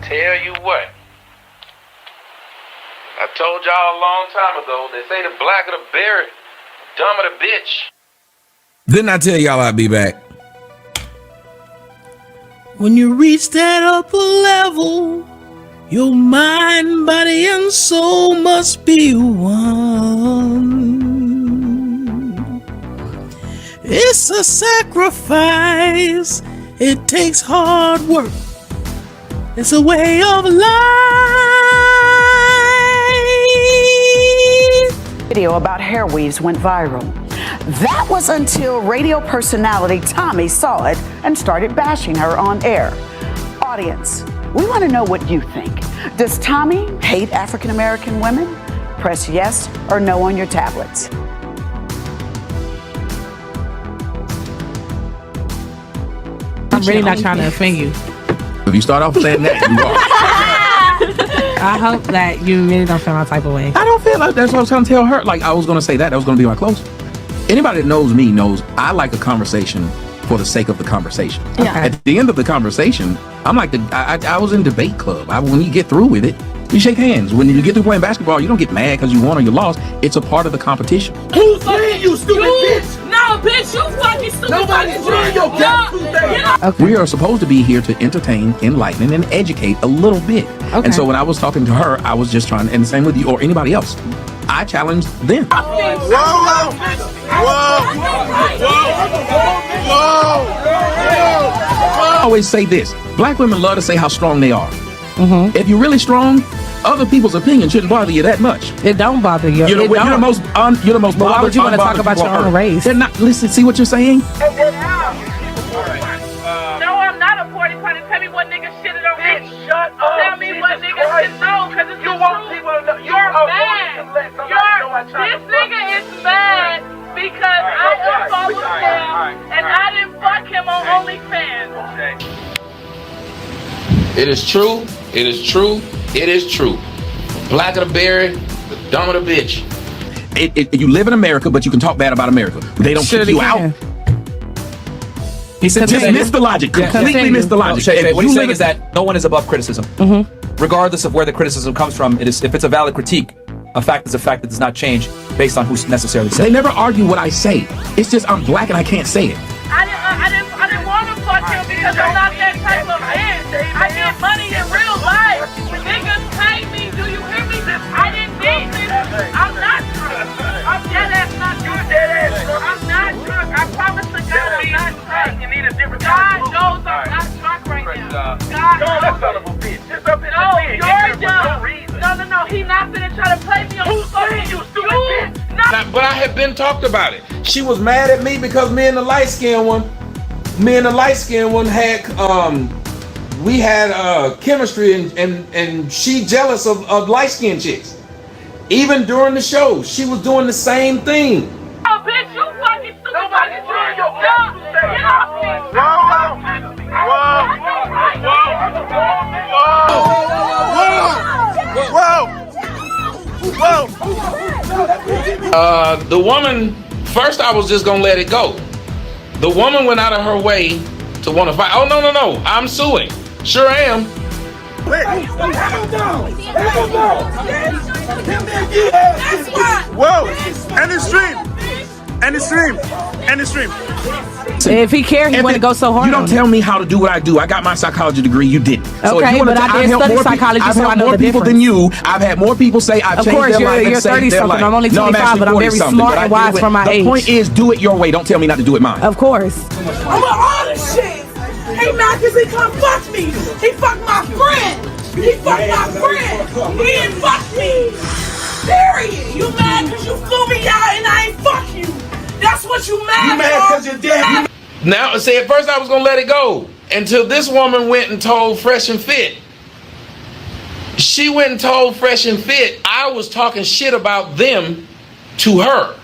tell you what. I told y'all a long time ago, they say the blacker the berry, the dumber the bitch. Didn't I tell y'all I'd be back? When you reach that upper level, your mind, body, and soul must be one. It's a sacrifice. It takes hard work. It's a way of life. Video about hair weaves went viral. That was until radio personality Tommy saw it and started bashing her on air. Audience, we want to know what you think. Does Tommy hate African American women? Press yes or no on your tablets. I'm really not trying to offend you. If you start off saying that, you are. I hope that you really don't feel my type of way. I don't feel like that's what I was trying to tell her. Like, I was going to say that was going to be my close. Anybody that knows me knows I like a conversation for the sake of the conversation. Yeah. At the end of the conversation, I'm like, I was in debate club. When you get through with it, you shake hands. When you get through playing basketball, you don't get mad because you won or you lost. It's a part of the competition. Who's saying you stupid bitch? No, bitch, you fucking stupid. Nobody's doing your goddamn. We are supposed to be here to entertain, enlighten, and educate a little bit. Okay. And so when I was talking to her, I was just trying, and the same with you or anybody else, I challenged them. I always say this: black women love to say how strong they are. If you're really strong, other people's opinion shouldn't bother you that much. It don't bother you. You're the most But why would you want to talk about your own race? They're not. Listen, see what you're saying? No, I'm not a party partner. Tell me what nigga shitted on me. Shut up. Tell me what nigga should know, because it's the truth. People to know. You're mad. This nigga is mad because I unfollowed him and I didn't fuck him on OnlyFans. It is true. It is true. It is true. Blacker the berry, the dumber the bitch. You live in America, but you can talk bad about America. They don't kick you out. He said, Just miss the logic. Completely miss the logic. What he's saying is that no one is above criticism. Regardless of where the criticism comes from, if it's a valid critique, a fact is a fact that does not change based on who's necessarily saying. They never argue what I say. It's just I'm black and I can't say it. I didn't want to fuck him because I'm not that type of man. I get money in real life. Niggas pay me. Do you hear me? I didn't need this. I'm not drunk. I'm dead ass not drunk. I'm not drunk. I promise to God I'm not drunk. You need a different God knows I'm not drunk right now. God knows. that son of a bitch. Just up in No, the bed. you're dumb. No. He not finna try to play me on Who's saying you stupid bitch? But I had been talked about it. She was mad at me because me and the light-skinned one had we had chemistry and she jealous of light-skinned chicks. Even during the show, she was doing the same thing. Oh, bitch, you fucking stupid. Nobody's doing your Get off me. The woman, first I was just gonna let it go. The woman went out of her way to want to fight. Oh, no, I'm suing. Sure am. Whoa! End the stream. If he cared, he wouldn't go so hard. You don't tell me how to do what I do. I got my psychology degree. You didn't. So Okay, if you but I did study psychology, I've so I helped know more the people difference. than you. I've had more people say I've changed course, their life you're and saved their 30-something. life. I'm only No, 25, actually but I'm very 40-something, smart but I and do wise it. for my The age. point is, do it your way. Don't tell me not to do it mine. Of course. I'm on all this shit. He mad because he come fuck me. He fucked my friend. He didn't fuck me. Period. You mad because you flew me out and I ain't fuck you. That's what you mad for. You mad because you're dead. Now, see, at first I was gonna let it go until this woman went and told Fresh and Fit. She went and told Fresh and Fit I was talking shit about them to her.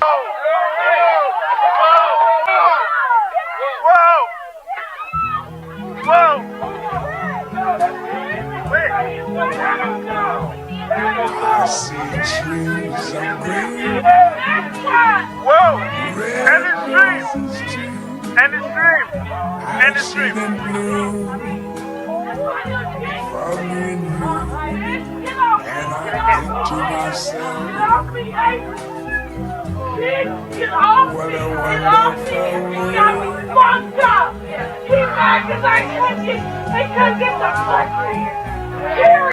I see trees of green. End the stream. following you, Get off me. and Get I off think to me. myself, Get off me, Avery. Get off me. what a Get off me. wonderful He got me world. fucked up. He mad because I couldn't get the pussy. Period.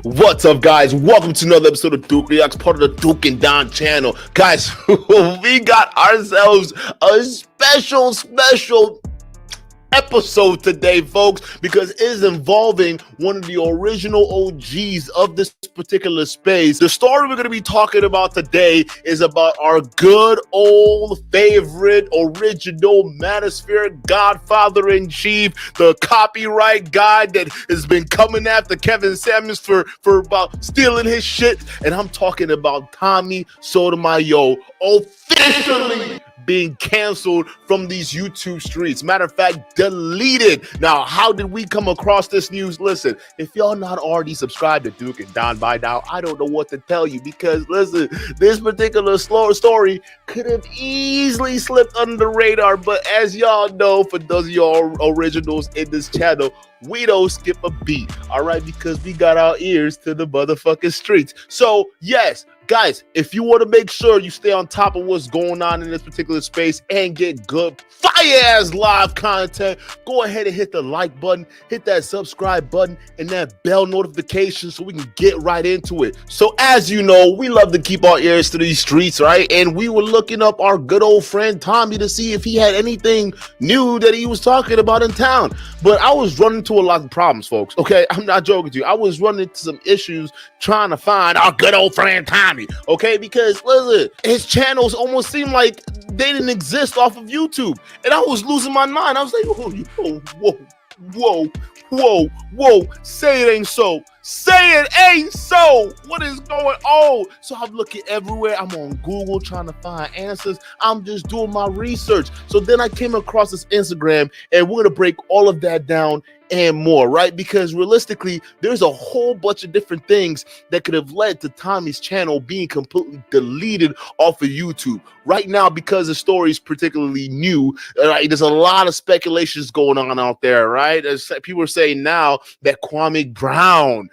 What's up, guys? Welcome to another episode of Duke Reacts, part of the Duke and Don channel. Guys, we got ourselves a special episode today, folks, because it is involving one of the original OGs of this particular space. The story we're going to be talking about today is about our good old favorite original Manosphere Godfather-in-Chief, the copyright guy that has been coming after Kevin Samuels for about stealing his shit. And I'm talking about Tommy Sotomayor, officially being canceled from these YouTube streets. Matter of fact, deleted. Now, how did we come across this news? Listen, if y'all not already subscribed to Duke and Don by now, I don't know what to tell you, because listen, this particular story could have easily slipped under the radar, but as y'all know, for those of y'all originals in this channel, we don't skip a beat, all right, because we got our ears to the motherfucking streets. So yes, guys, if you want to make sure you stay on top of what's going on in this particular space and get good fire-ass live content, go ahead and hit the like button, hit that subscribe button, and that bell notification so we can get right into it. So as you know, we love to keep our ears to these streets, right? And we were looking up our good old friend Tommy to see if he had anything new that he was talking about in town. But I was running into a lot of problems, folks. Okay, I'm not joking to you. I was running into some issues trying to find our good old friend Tommy. Okay, because listen, his channels almost seemed like they didn't exist off of YouTube, and I was losing my mind. I was like, whoa, say it ain't so. Say it ain't so. What is going on? So I'm looking everywhere. I'm on Google trying to find answers. I'm just doing my research. So then I came across this Instagram, and we're gonna break all of that down and more, right? Because realistically, there's a whole bunch of different things that could have led to Tommy's channel being completely deleted off of YouTube. Right now, because the story is particularly new, right, there's a lot of speculations going on out there, right? As people are saying now that Kwame Brown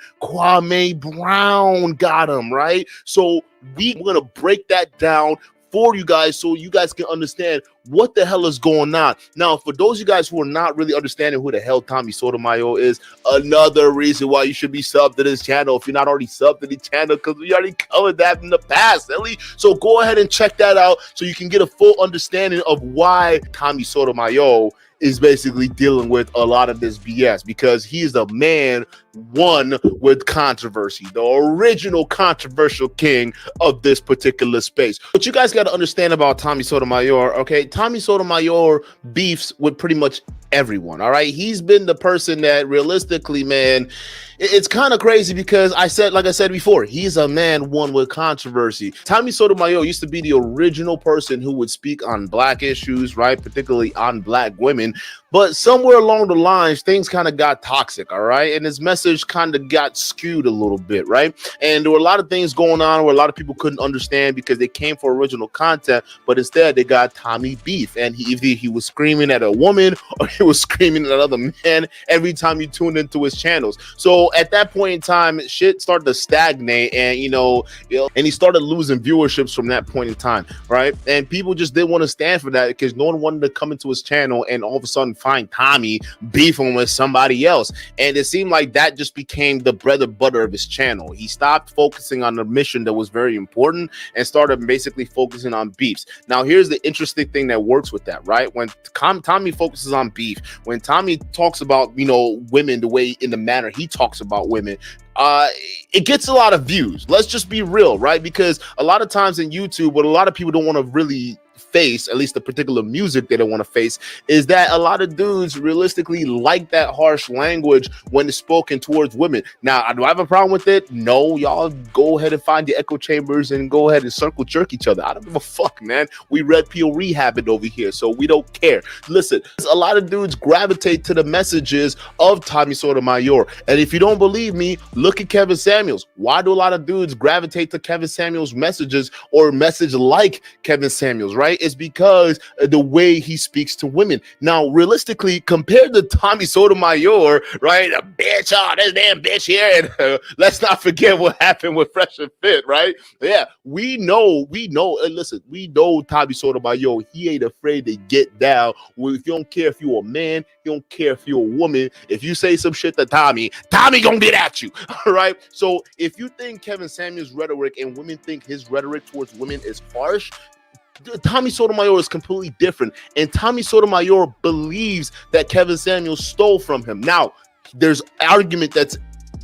got him, right? So we're gonna break that down for you guys so you guys can understand what the hell is going on. Now, for those of you guys who are not really understanding who the hell Tommy Sotomayor is, another reason why you should be subbed to this channel if you're not already subbed to the channel, because we already covered that in the past, Ellie. So go ahead and check that out so you can get a full understanding of why Tommy Sotomayor is basically dealing with a lot of this BS, because he's the man one with controversy, the original controversial king of this particular space. What you guys got to understand about Tommy Sotomayor, okay? Tommy Sotomayor beefs with pretty much everyone, all right? He's been the person that realistically, man, it's kind of crazy because like I said before, he's a man one with controversy. Tommy Sotomayor used to be the original person who would speak on black issues, right? Particularly on black women. But somewhere along the lines, things kind of got toxic, all right? And his message kind of got skewed a little bit, right? And there were a lot of things going on where a lot of people couldn't understand because they came for original content, but instead they got Tommy beef. And either he was screaming at a woman or he was screaming at another man every time you tuned into his channels. So at that point in time, shit started to stagnate, and and he started losing viewerships from that point in time, right? And people just didn't want to stand for that because no one wanted to come into his channel and all of a sudden find Tommy beefing with somebody else. And it seemed like that just became the bread and butter of his channel. He stopped focusing on the mission that was very important and started basically focusing on beefs. Now, here's the interesting thing that works with that, right? When Tommy focuses on beef, when Tommy talks about, you know, women the way, in the manner he talks about women, it gets a lot of views. Let's just be real, right? Because a lot of times in YouTube, what a lot of people don't want to really face, at least the particular music they don't want to face, is that a lot of dudes realistically like that harsh language when it's spoken towards women. Now, do I have a problem with it? No. Y'all go ahead and find your echo chambers and go ahead and circle jerk each other. I don't give a fuck, man. We red pill rehab it over here, so we don't care. Listen, a lot of dudes gravitate to the messages of Tommy Sotomayor, and if you don't believe me, look at Kevin Samuels. Why do a lot of dudes gravitate to Kevin Samuels' messages or message like Kevin Samuels, right? It's because the way he speaks to women. Now, realistically, compared to Tommy Sotomayor, right? A bitch, oh, this damn bitch here. And let's not forget what happened with Fresh and Fit, right? Yeah, we know, listen, we know Tommy Sotomayor, he ain't afraid to get down. Well, if you don't care if you're a man, you don't care if you're a woman. If you say some shit to Tommy gonna get at you, all right? So if you think Kevin Samuels' rhetoric and women think his rhetoric towards women is harsh, Tommy Sotomayor is completely different, and Tommy Sotomayor believes that Kevin Samuels stole from him. Now, there's argument that's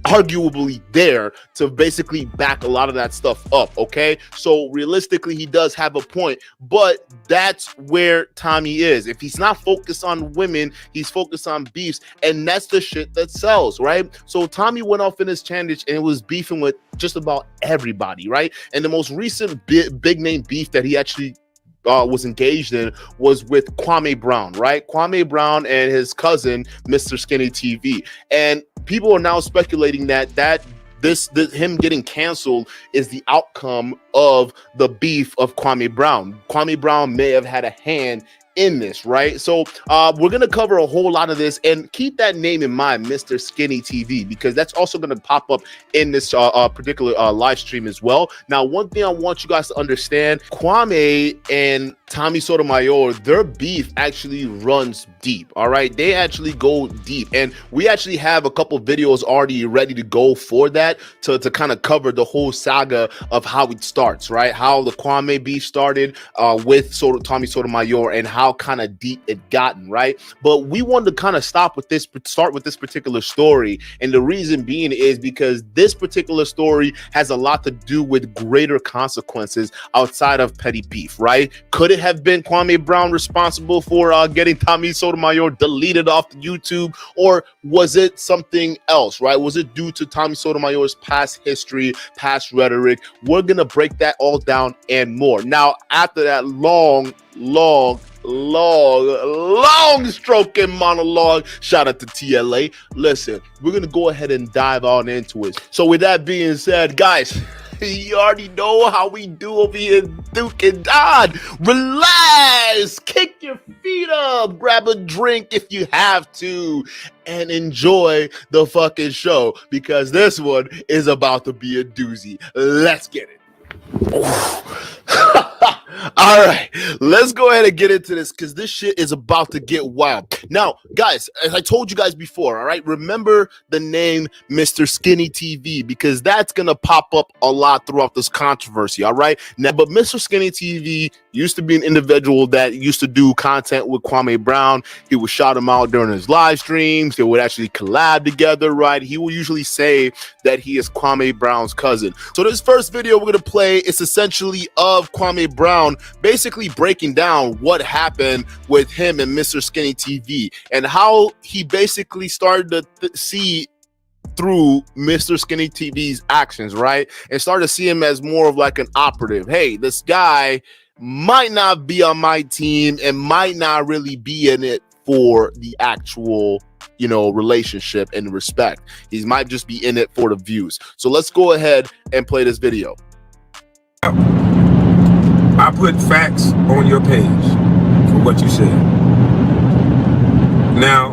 arguably there to basically back a lot of that stuff up, okay? So realistically, he does have a point, but that's where Tommy is. If he's not focused on women, he's focused on beefs, and that's the shit that sells, right? So Tommy went off in his channel and was beefing with just about everybody, right? And the most recent big name beef that he actually was engaged in was with Kwame Brown, right? Kwame Brown and his cousin, Mr. Skinny TV. And people are now speculating that this him getting canceled is the outcome of the beef of Kwame Brown. Kwame Brown may have had a hand in this, right? So we're gonna cover a whole lot of this, and keep that name in mind, Mr. Skinny TV, because that's also gonna pop up in this particular live stream as well. Now, one thing I want you guys to understand, Kwame and Tommy Sotomayor, their beef actually runs deep, all right? They actually go deep, and we actually have a couple videos already ready to go for that, to kind of cover the whole saga of how it starts, right? How the Kwame beef started with Tommy Sotomayor, and how kind of deep it gotten, right? But we wanted to kind of start with this particular story, and the reason being is because this particular story has a lot to do with greater consequences outside of petty beef, right? Could it have been Kwame Brown responsible for getting Tommy Sotomayor deleted off YouTube, or was it something else, right? Was it due to Tommy Sotomayor's past history, past rhetoric? We're gonna break that all down and more. Now, after that long stroking monologue, shout out to TLA. Listen, we're gonna go ahead and dive on into it. So with that being said, guys, you already know how we do over here in Duke and Don. Relax, kick your feet up, grab a drink if you have to, and enjoy the fucking show, because this one is about to be a doozy. Let's get it. All right, let's go ahead and get into this, because this shit is about to get wild. Now, guys, as I told you guys before, all right, remember the name Mr. Skinny TV, because that's going to pop up a lot throughout this controversy, all right? Now, but Mr. Skinny TV used to be an individual that used to do content with Kwame Brown. He would shout him out during his live streams. They would actually collab together, right? He will usually say that he is Kwame Brown's cousin. So this first video we're going to play is essentially of Kwame Brown basically breaking down what happened with him and Mr. Skinny TV, and how he basically started to see through Mr. Skinny TV's actions, right? And started to see him as more of like an operative. Hey, this guy might not be on my team and might not really be in it for the actual, you know, relationship and respect. He might just be in it for the views. So let's go ahead and play this video. I put facts on your page for what you said. Now,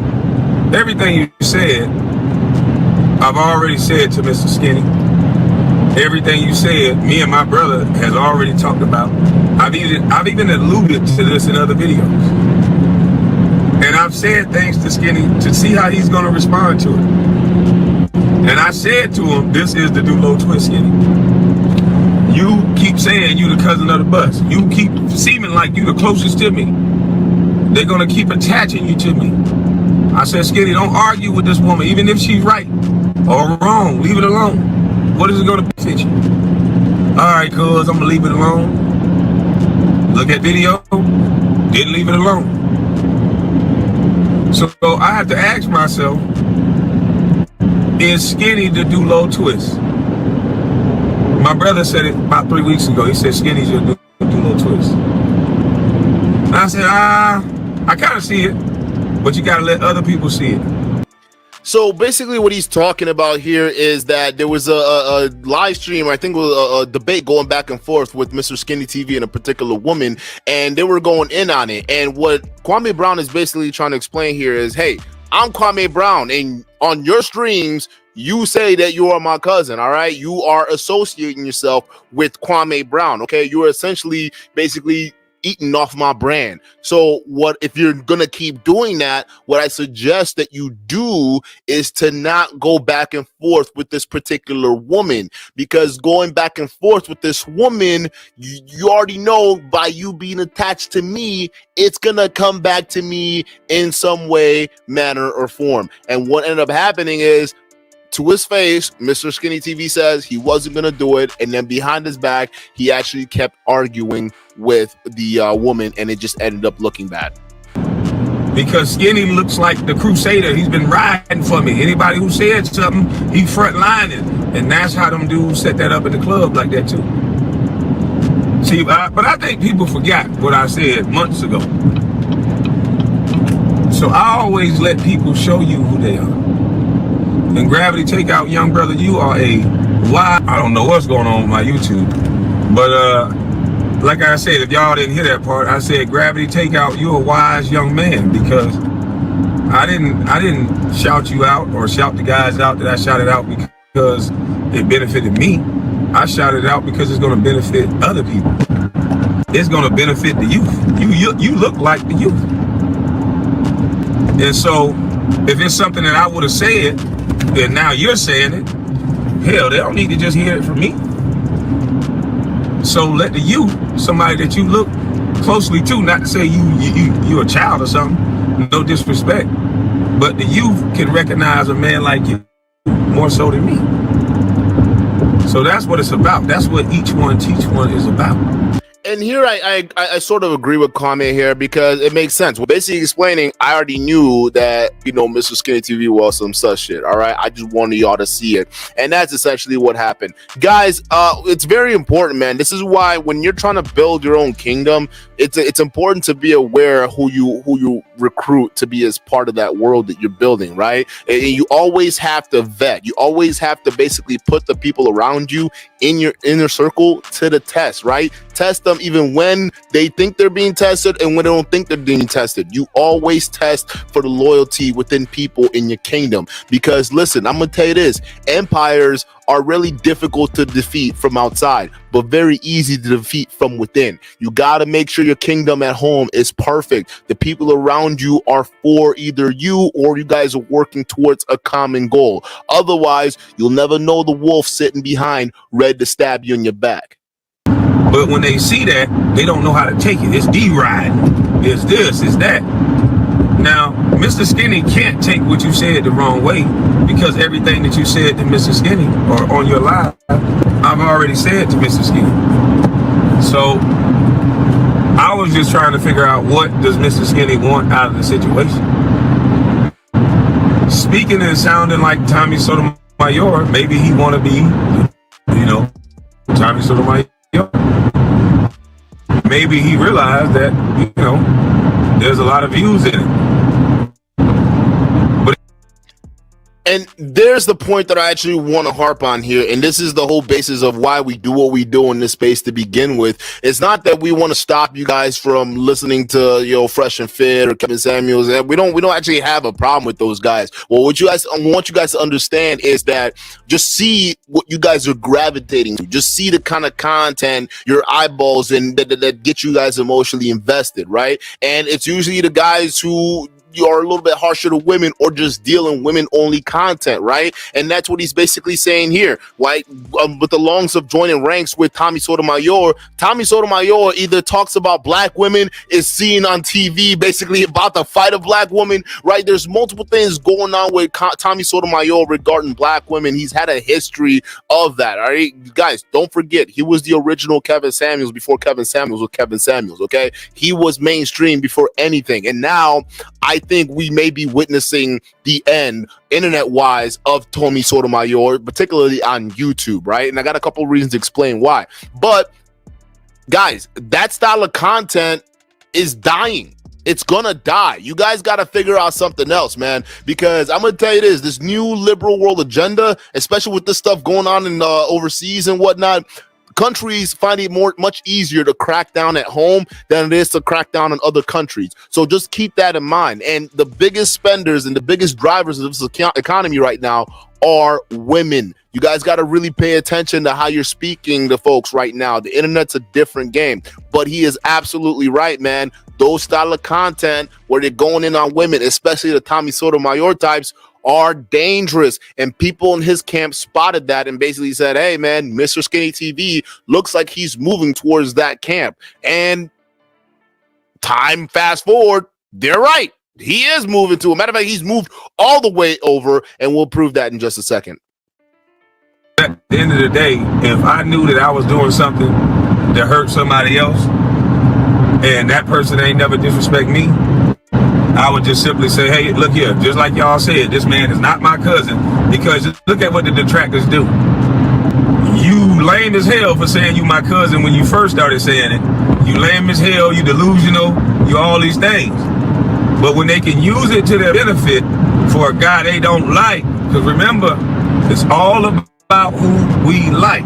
everything you said, I've already said to Mr. Skinny. Everything you said, me and my brother has already talked about. I've even alluded to this in other videos. And And I've said things to Skinny to see how he's going to respond to it. And I said to him, this is the do low twist, Skinny. You keep saying you the cousin of the bus. You keep seeming like you the closest to me. They're going to keep attaching you to me. I said, Skinny, don't argue with this woman, even if she's right or wrong. Leave it alone. What is it going to benefit you? All right, cuz, I'm going to leave it alone. Look at video. Didn't leave it alone. So I have to ask myself, is Skinny the do low twist? My brother said it about 3 weeks ago. He said, Skinny's your do low twist. And I said, I kind of see it, but you got to let other people see it. So basically what he's talking about here is that there was a live stream, or I think it was a debate going back and forth with Mr. Skinny TV and a particular woman, and they were going in on it. And what Kwame Brown is basically trying to explain here is, hey, I'm Kwame Brown, and on your streams, you say that you are my cousin, all right? You are associating yourself with Kwame Brown, okay? You are essentially basically eating off my brand. So what if you're gonna keep doing that, what I suggest that you do is to not go back and forth with this particular woman, because going back and forth with this woman, you already know by you being attached to me, it's gonna come back to me in some way, manner, or form. And what ended up happening is, to his face, Mr. Skinny TV says he wasn't going to do it. And then behind his back, he actually kept arguing with the woman, and it just ended up looking bad. Because Skinny looks like the crusader. He's been riding for me. Anybody who said something, he front lining. And that's how them dudes set that up in the club like that too. See, but I think people forgot what I said months ago. So I always let people show you who they are. And Gravity Takeout, young brother, you are a wise. I don't know what's going on with my YouTube, but like I said, if y'all didn't hear that part, I said, Gravity Takeout, you're a wise young man, because I didn't shout you out or shout the guys out that I shouted out because it benefited me. I shouted out because it's going to benefit other people. It's going to benefit the youth. You look like the youth. And so if it's something that I would have said, and now you're saying it, hell, they don't need to just hear it from me. So let the youth, somebody that you look closely to, not to say you're a child or something, no disrespect, but the youth can recognize a man like you more so than me. So that's what it's about. That's what each one teach one is about. And here I sort of agree with Kwame here, because it makes sense. Well, basically explaining, I already knew that, you know, Mr. Skinny TV was some such shit, all right? I just wanted y'all to see it. And that's essentially what happened. Guys, it's very important, man. This is why when you're trying to build your own kingdom, it's important to be aware who you recruit to be as part of that world that you're building, right? And you always have to vet. You always have to basically put the people around you in your inner circle to the test, right? Test them even when they think they're being tested and when they don't think they're being tested. You always test for the loyalty within people in your kingdom, because listen, I'm gonna tell you this, empires are really difficult to defeat from outside, but very easy to defeat from within. You got to make sure your kingdom at home is perfect. The people around you are for either you or you guys are working towards a common goal. Otherwise, you'll never know the wolf sitting behind, ready to stab you in your back. But when they see that, they don't know how to take it. It's D-ride. It's this, it's that. Now, Mr. Skinny can't take what you said the wrong way, because everything that you said to Mr. Skinny or on your live, I've already said to Mr. Skinny. So I was just trying to figure out, what does Mr. Skinny want out of the situation? Speaking and sounding like Tommy Sotomayor, maybe he want to be, you know, Tommy Sotomayor. Maybe he realized that, you know, there's a lot of views in it. And there's the point that I actually want to harp on here, and this is the whole basis of why we do what we do in this space to begin with. It's not that we want to stop you guys from listening to, you know, Fresh and Fit or Kevin Samuels, and we don't actually have a problem with those guys. Well, what I want you guys to understand is that just see what you guys are gravitating to. Just see the kind of content your eyeballs and that get you guys emotionally invested, right? And it's usually the guys who you are a little bit harsher to women or just dealing women only content, right? And that's what he's basically saying here, right? With the longs of joining ranks with Tommy Sotomayor either talks about black women, is seen on TV basically about the fight of black women, right? There's multiple things going on with Tommy Sotomayor regarding black women. He's had a history of that, all right? Guys, don't forget, he was the original Kevin Samuels before Kevin Samuels was Kevin Samuels, okay? He was mainstream before anything. And now I think we may be witnessing the end, internet-wise, of Tommy Sotomayor, particularly on YouTube, right? And I got a couple of reasons to explain why. But, guys, that style of content is dying. It's gonna die. You guys gotta figure out something else, man, because I'm gonna tell you this new liberal world agenda, especially with this stuff going on in overseas and whatnot, countries find it much easier to crack down at home than it is to crack down on other countries. So just keep that in mind. And the biggest spenders and the biggest drivers of this economy right now are women. You guys got to really pay attention to how you're speaking to folks right now. The internet's a different game, but he is absolutely right, man. Those style of content where they're going in on women, especially the Tommy Sotomayor types, are dangerous. And people in his camp spotted that and basically said, hey, man, Mr. Skinny TV looks like he's moving towards that camp. And time fast forward, they're right. He is moving to. A matter of fact, he's moved all the way over, and we'll prove that in just a second. At the end of the day, if I knew that I was doing something that hurt somebody else and that person ain't never disrespect me, I would just simply say, hey, look here, just like y'all said, this man is not my cousin, because look at what the detractors do. You lame as hell for saying you my cousin when you first started saying it. You lame as hell, you delusional, you all these things. But when they can use it to their benefit for a guy they don't like, because remember, it's all about who we like.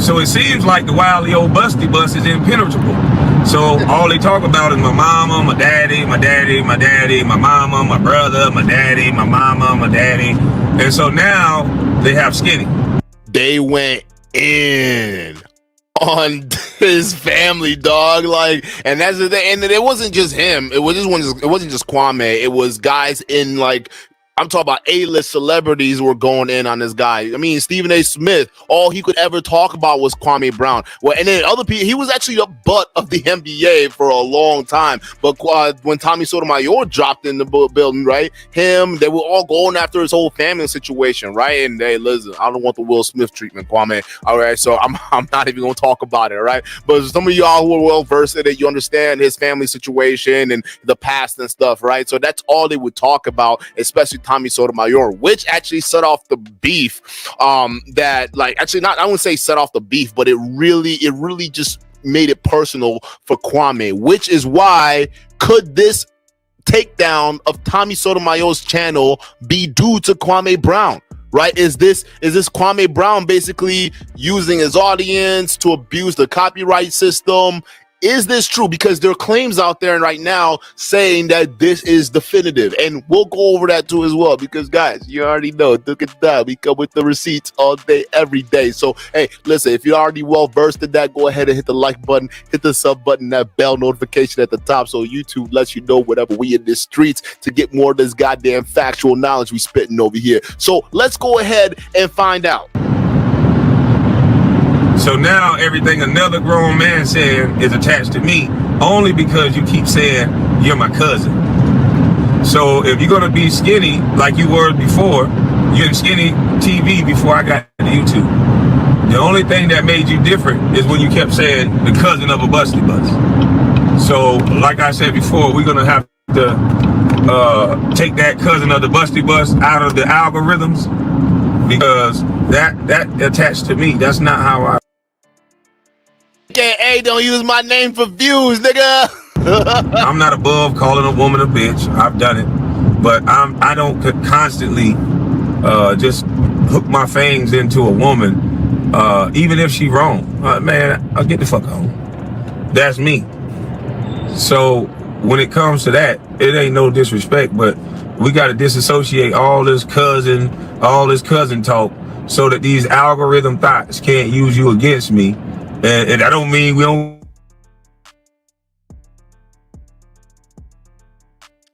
So it seems like the wily old busty bus is impenetrable. So all they talk about is my mama, my daddy, my daddy, my daddy, my mama, my brother, my daddy, my mama, my daddy. And so now they have Skinny. They went in on his family, dog. Like, and that's the thing. And it wasn't just him. It wasn't just Kwame. It was guys in, like, I'm talking about A-list celebrities were going in on this guy. I mean, Stephen A. Smith, all he could ever talk about was Kwame Brown. Well, and then other people, he was actually the butt of the NBA for a long time. But when Tommy Sotomayor dropped in the building, right, they were all going after his whole family situation, right? And hey, listen, I don't want the Will Smith treatment, Kwame. All right, so I'm not even going to talk about it, right? But some of y'all who are well versed in it, you understand his family situation and the past and stuff, right? So that's all they would talk about, especially Tommy Sotomayor, which actually set off the beef. That, like, actually not, I wouldn't say set off the beef, but it really just made it personal for Kwame, which is why could this takedown of Tommy Sotomayor's channel be due to Kwame Brown? Right? Is this Kwame Brown basically using his audience to abuse the copyright system? Is this true? Because there are claims out there right now saying that this is definitive, and we'll go over that too as well. Because guys, you already know, dukendon, we come with the receipts all day, every day. So hey, listen, if you're already well versed in that, go ahead and hit the like button, hit the sub button, that bell notification at the top, so YouTube lets you know whenever we in the streets to get more of this goddamn factual knowledge we spitting over here. So let's go ahead and find out. So now everything another grown man saying is attached to me only because you keep saying you're my cousin. So if you're gonna be skinny like you were before, you're in Skinny TV before I got to YouTube. The only thing that made you different is when you kept saying the cousin of a busty bus. So like I said before, we're gonna have to take that cousin of the busty bus out of the algorithms, because that attached to me. That's not how I. Hey, don't use my name for views, nigga. I'm not above calling a woman a bitch. I've done it, but I don't constantly just hook my fangs into a woman, even if she wrong. Man, I'll get the fuck on. That's me. So when it comes to that, it ain't no disrespect, but we got to disassociate all this cousin talk, so that these algorithm thoughts can't use you against me. And I don't mean we don't.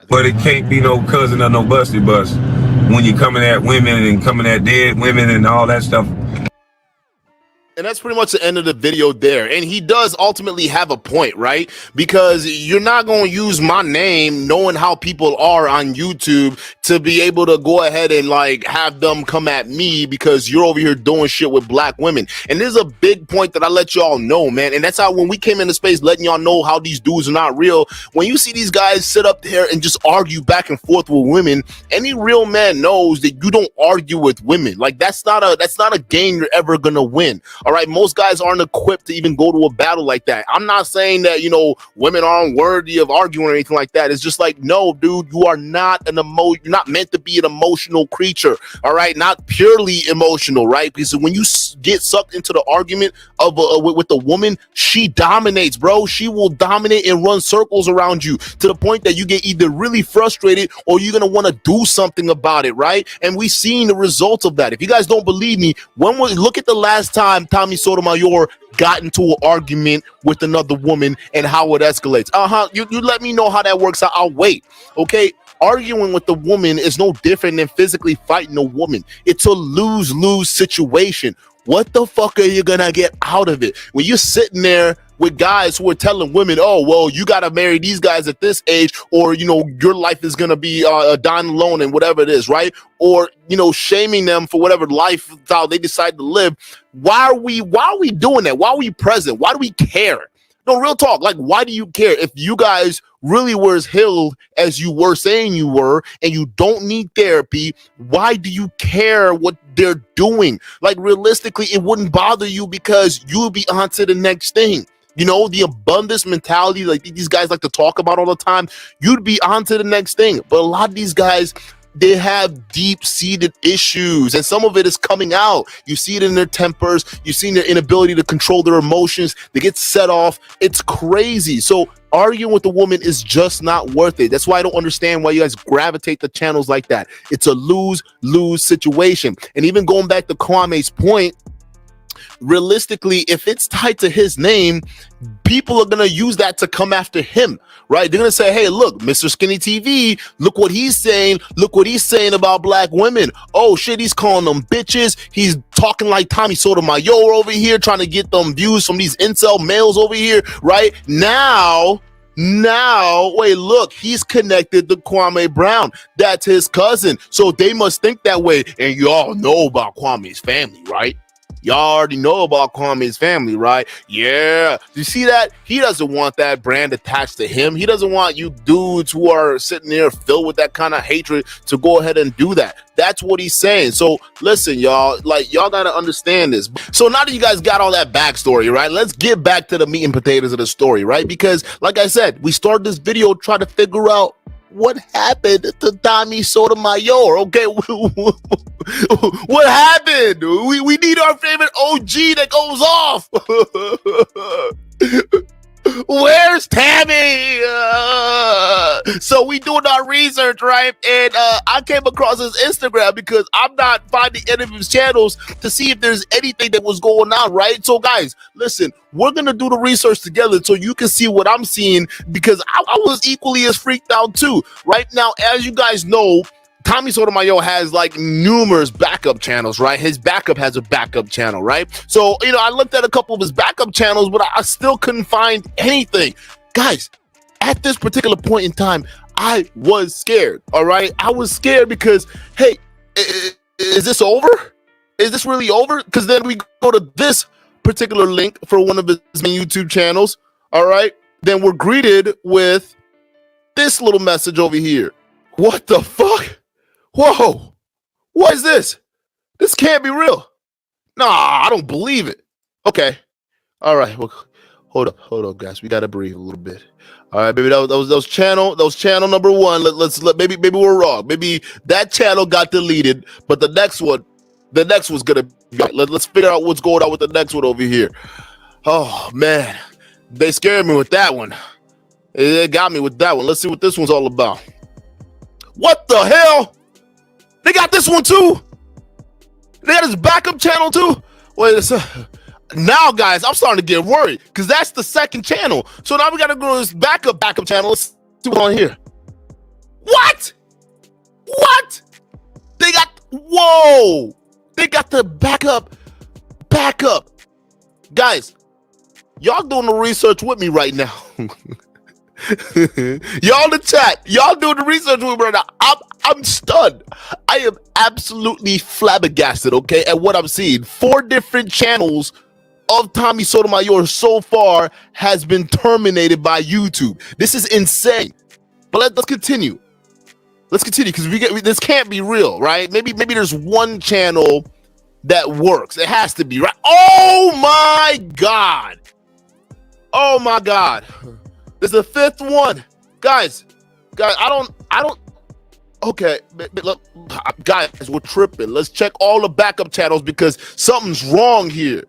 But it can't be no cousin or no busty bus when you're coming at women and coming at dead women and all that stuff. And that's pretty much the end of the video there. And he does ultimately have a point, right? Because you're not going to use my name, knowing how people are on YouTube, to be able to go ahead and like have them come at me because you're over here doing shit with black women. And this is a big point that I let y'all know, man. And that's how when we came into space, letting y'all know how these dudes are not real. When you see these guys sit up there and just argue back and forth with women, any real man knows that you don't argue with women. Like that's not a game you're ever gonna win. All right, most guys aren't equipped to even go to a battle like that. I'm not saying that, you know, women aren't worthy of arguing or anything like that. It's just like, no, dude, you are not you're not meant to be an emotional creature. All right, not purely emotional, right? Because when you get sucked into the argument of with a woman, she dominates, bro. She will dominate and run circles around you to the point that you get either really frustrated or you're gonna want to do something about it, right? And we've seen the results of that. If you guys don't believe me, when we look at the last time Tommy Sotomayor got into an argument with another woman and how it escalates. You let me know how that works out. I'll wait. Okay. Arguing with the woman is no different than physically fighting a woman. It's a lose-lose situation. What the fuck are you gonna get out of it? When you're sitting there with guys who are telling women, oh, well, you got to marry these guys at this age, or, you know, your life is going to be dying alone and whatever it is, right? Or, you know, shaming them for whatever lifestyle they decide to live. Why are we doing that? Why are we present? Why do we care? No, real talk. Like, why do you care? If you guys really were as healed as you were saying you were, and you don't need therapy, why do you care what they're doing? Like, realistically, it wouldn't bother you because you would be on to the next thing. You know, the abundance mentality, like these guys like to talk about all the time, you'd be on to the next thing. But a lot of these guys, they have deep-seated issues, and some of it is coming out. You see it in their tempers. You see their inability to control their emotions. They get set off. It's crazy. So arguing with a woman is just not worth it. That's why I don't understand why you guys gravitate to channels like that. It's a lose-lose situation. And even going back to Kwame's point, realistically, if it's tied to his name, people are going to use that to come after him, right? They're going to say, hey, look, Mr. Skinny TV, look what he's saying. Look what he's saying about black women. Oh, shit, he's calling them bitches. He's talking like Tommy Sotomayor over here, trying to get them views from these incel males over here, right? Now, wait, look, he's connected to Kwame Brown. That's his cousin. So they must think that way. And you all know about Kwame's family, right? Y'all already know about Kwame's family, right? Yeah. You see that? He doesn't want that brand attached to him. He doesn't want you dudes who are sitting there filled with that kind of hatred to go ahead and do that. That's what he's saying. So listen, y'all, like, y'all got to understand this. So now that you guys got all that backstory, right? Let's get back to the meat and potatoes of the story, right? Because like I said, we started this video trying to figure out what happened to Tommy Sotomayor. Okay, what happened? We need our favorite OG that goes off. Where's Tammy? So we doing our research, right? And I came across his Instagram because I'm not finding any of his channels to see if there's anything that was going on, right? So guys, listen, we're going to do the research together so you can see what I'm seeing, because I was equally as freaked out too. Right now, as you guys know, Tommy Sotomayor has like numerous backup channels, right? His backup has a backup channel, right? So, you know, I looked at a couple of his backup channels, but I still couldn't find anything. Guys, at this particular point in time, I was scared, all right? I was scared because, hey, is this over? Is this really over? Because then we go to this particular link for one of his main YouTube channels, all right? Then we're greeted with this little message over here. What the fuck? Whoa, what is this? This can't be real. Nah, I don't believe it. Okay. All right. Well, hold up, guys. We gotta breathe a little bit. All right, baby. That was channel number one. Maybe we're wrong. Maybe that channel got deleted, but the next one's gonna be. Let's figure out what's going on with the next one over here. Oh man, they scared me with that one. They got me with that one. Let's see what this one's all about. What the hell? They got this one too. They got his backup channel too. Wait, now guys, I'm starting to get worried because that's the second channel. So now we got to go to this backup channel. Let's see what's on here. What? What? They got, whoa. They got the backup. Guys, y'all doing the research with me right now. Y'all in the chat, y'all doing the research with me right now. I'm stunned. I am absolutely flabbergasted, okay, at what I'm seeing. 4 different channels of Tommy Sotomayor so far has been terminated by YouTube. This is insane. But let's continue. Let's continue, because this can't be real, right? Maybe there's one channel that works. It has to be, right? Oh my God. Oh my God. This is the 5th one. Guys, I don't, okay, look, guys, we're tripping. Let's check all the backup channels because something's wrong here.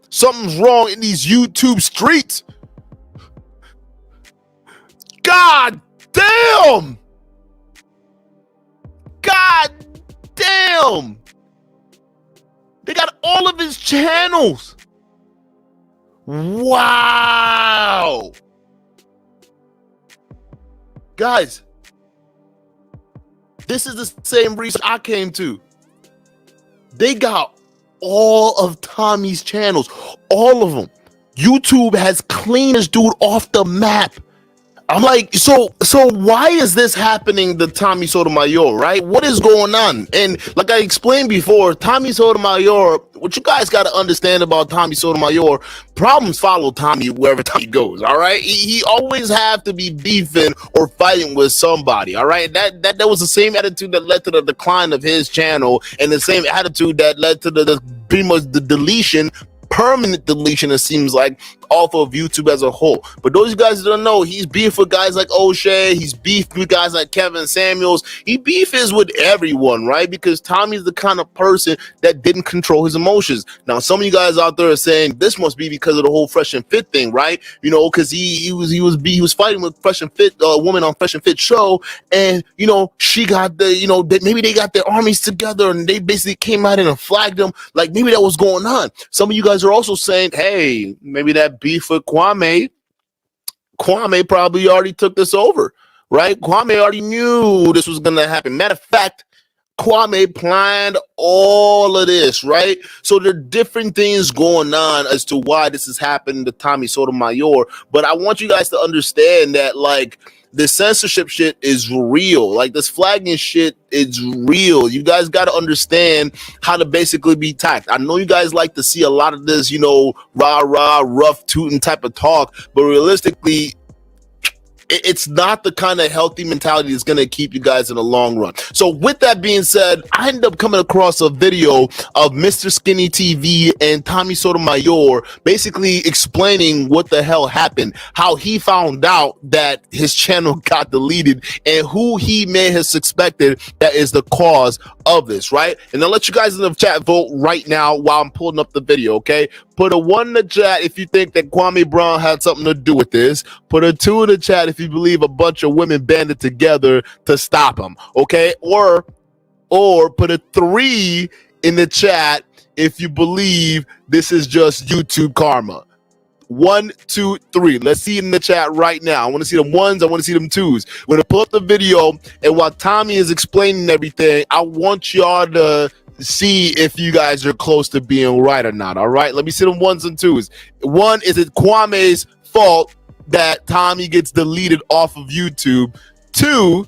Something's wrong in these YouTube streets. God damn. God damn. They got all of his channels. Wow. Guys, this is the same reason I came to. They got all of Tommy's channels, all of them. YouTube has cleaned this dude off the map. I'm like, so why is this happening to Tommy Sotomayor, right? What is going on? And like I explained before, Tommy Sotomayor, what you guys got to understand about Tommy Sotomayor, problems follow Tommy wherever Tommy goes, all right? He always have to be beefing or fighting with somebody, all right? That was the same attitude that led to the decline of his channel, and the same attitude that led to the pretty much the deletion, permanent deletion, it seems like, off of YouTube as a whole. But those guys don't know, he's beef with guys like O'Shea, he's beef with guys like Kevin Samuels, he beef is with everyone, right? Because Tommy's the kind of person that didn't control his emotions. Now, some of you guys out there are saying this must be because of the whole Fresh and Fit thing, right? You know, because he was fighting with Fresh and Fit, a woman on Fresh and Fit show, and you know, she got the, you know, maybe they got their armies together and they basically came out and flagged them, like maybe that was going on. Some of you guys are also saying, hey, maybe that beef with Kwame probably already took this over, right? Kwame already knew this was gonna happen. Matter of fact, Kwame planned all of this, right? So there are different things going on as to why this is happening to Tommy Sotomayor. But I want you guys to understand that, like, the censorship shit is real. Like, this flagging shit is real. You guys got to understand how to basically be tact. I know you guys like to see a lot of this, you know, rah-rah, rough tooting type of talk, but realistically, it's not the kind of healthy mentality that's going to keep you guys in the long run. So with that being said, I ended up coming across a video of Mr. Skinny TV and Tommy Sotomayor basically explaining what the hell happened, how he found out that his channel got deleted, and who he may have suspected that is the cause of this, right? And I'll let you guys in the chat vote right now while I'm pulling up the video, okay? Put a 1 in the chat if you think that Kwame Brown had something to do with this. Put a 2 in the chat if you believe a bunch of women banded together to stop him, okay? Or put a 3 in the chat if you believe this is just YouTube karma. 1, 2, 3. Let's see it in the chat right now. I want to see them 1s. I want to see them 2s. We're going to pull up the video, and while Tommy is explaining everything, I want y'all to see if you guys are close to being right or not. All right, let me see them 1s and 2s. 1, is it Kwame's fault that Tommy gets deleted off of YouTube? 2,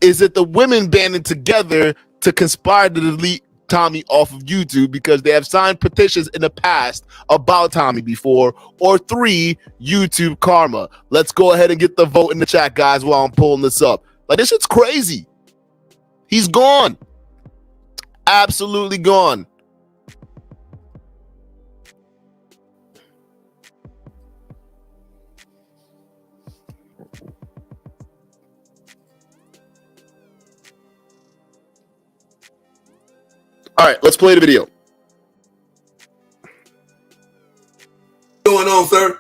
is it the women banding together to conspire to delete Tommy off of YouTube because they have signed petitions in the past about Tommy before? Or 3, YouTube karma? Let's go ahead and get the vote in the chat, guys, while I'm pulling this up. Like, this shit's crazy. He's gone. Absolutely gone. All right, let's play the video. What's going on, sir?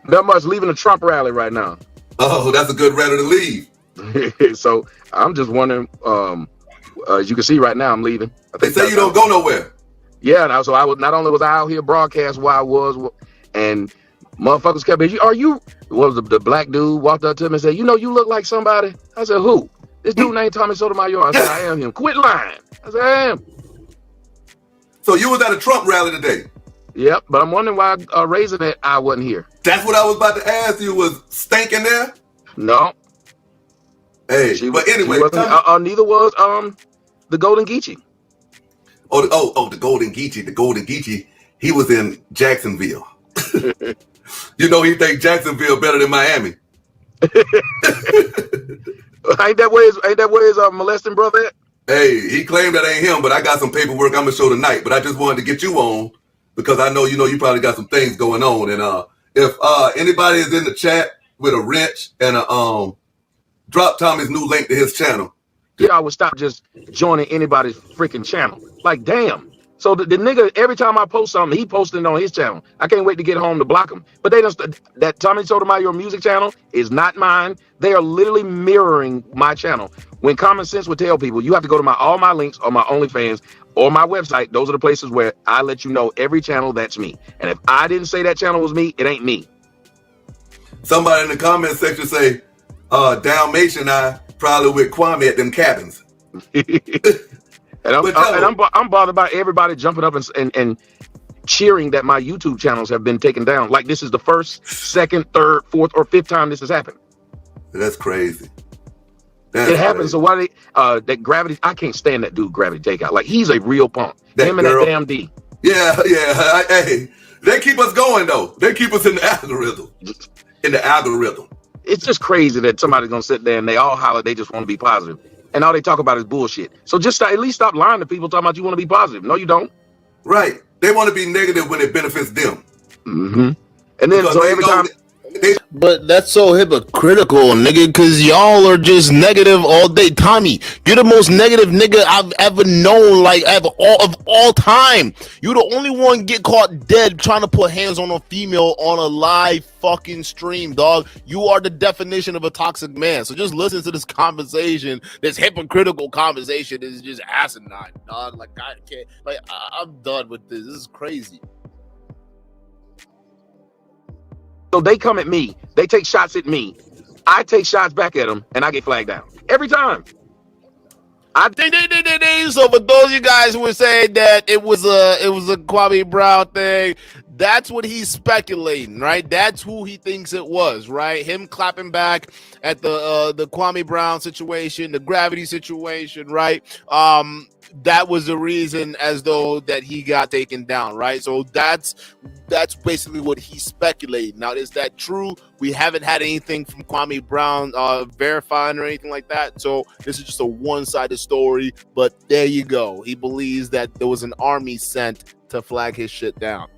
Not much. Leaving a Trump rally right now. Oh, that's a good rally to leave. So I'm just wondering, as you can see right now, I'm leaving. They say you don't go nowhere. Yeah, so I was, not only was I out here broadcast where I was, and motherfuckers kept, what was the black dude walked up to me and said, you know, you look like somebody. I said, who? This dude named Tommy Sotomayor. I said, I am him. Quit lying. I said, I am. So you was at a Trump rally today? Yep, but I'm wondering why Raising It I wasn't here. That's what I was about to ask you. Was stinking there? No. Hey, but anyway, neither was the Golden Geechee. The Golden Geechee. The Golden Geechee. He was in Jacksonville. You know, he think Jacksonville better than Miami. Ain't that where his molesting brother at? Hey, he claimed that ain't him, but I got some paperwork I'm gonna show tonight. But I just wanted to get you on because I know you probably got some things going on. And if anybody is in the chat with a wrench and drop Tommy's new link to his channel. I would stop just joining anybody's freaking channel. Like, damn. So the nigga, every time I post something, he posted it on his channel. I can't wait to get home to block him. But that Tommy Sotomayor music channel is not mine. They are literally mirroring my channel. When common sense would tell people, you have to go to all my links on my OnlyFans or my website. Those are the places where I let you know every channel that's me. And if I didn't say that channel was me, it ain't me. Somebody in the comment section say, Dalmatian I probably with Kwame at them cabins. And I'm bothered by everybody jumping up and cheering that my YouTube channels have been taken down. Like this is the first, second, third, fourth, or fifth time this has happened. That's crazy. It happens. So why that Gravity? I can't stand that dude, Gravity Takeout. Like he's a real punk. Him and that damn D. Yeah. Hey, they keep us going though. They keep us in the algorithm. It's just crazy that somebody's gonna sit there and they all holler. They just want to be positive. And all they talk about is bullshit. So just at least stop lying to people talking about you want to be positive. No, you don't. Right. They want to be negative when it benefits them. Mm-hmm. And then so every time. But that's so hypocritical, nigga, because y'all are just negative all day. Tommy, you're the most negative nigga I've ever known, like of all time. You're the only one get caught dead trying to put hands on a female on a live fucking stream, dog. You are the definition of a toxic man. So just listen to this conversation. This hypocritical conversation is just asinine, dog. Like I can't. Like I'm done with this. This is crazy. So they come at me, they take shots at me, I take shots back at them, and I get flagged down every time. So for those of you guys who were saying that it was a Kwame Brown thing, that's what he's speculating, right? That's who he thinks it was, right? Him clapping back at the Kwame Brown situation, the Gravity situation, right? That was the reason as though that he got taken down, right? So that's basically what he's speculating. Now, is that true? We haven't had anything from Kwame Brown verifying or anything like that. So this is just a one-sided story. But there you go. He believes that there was an army sent to flag his shit down.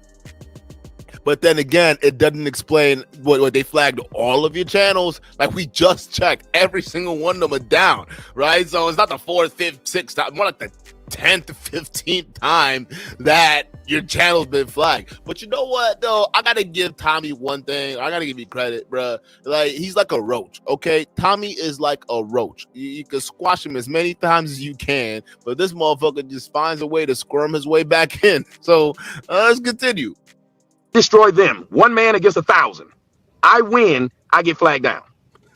But then again, it doesn't explain what they flagged all of your channels. Like we just checked, every single one of them are down, right? So it's not the 4th, 5th, 6th time, more like the 10th to 15th time that your channel's been flagged. But you know what, though? I gotta give Tommy one thing. I gotta give you credit, bro. Like he's like a roach, okay? Tommy is like a roach. You can squash him as many times as you can, but this motherfucker just finds a way to squirm his way back in. So let's continue. Destroy them. One man against 1,000. I win, I get flagged down.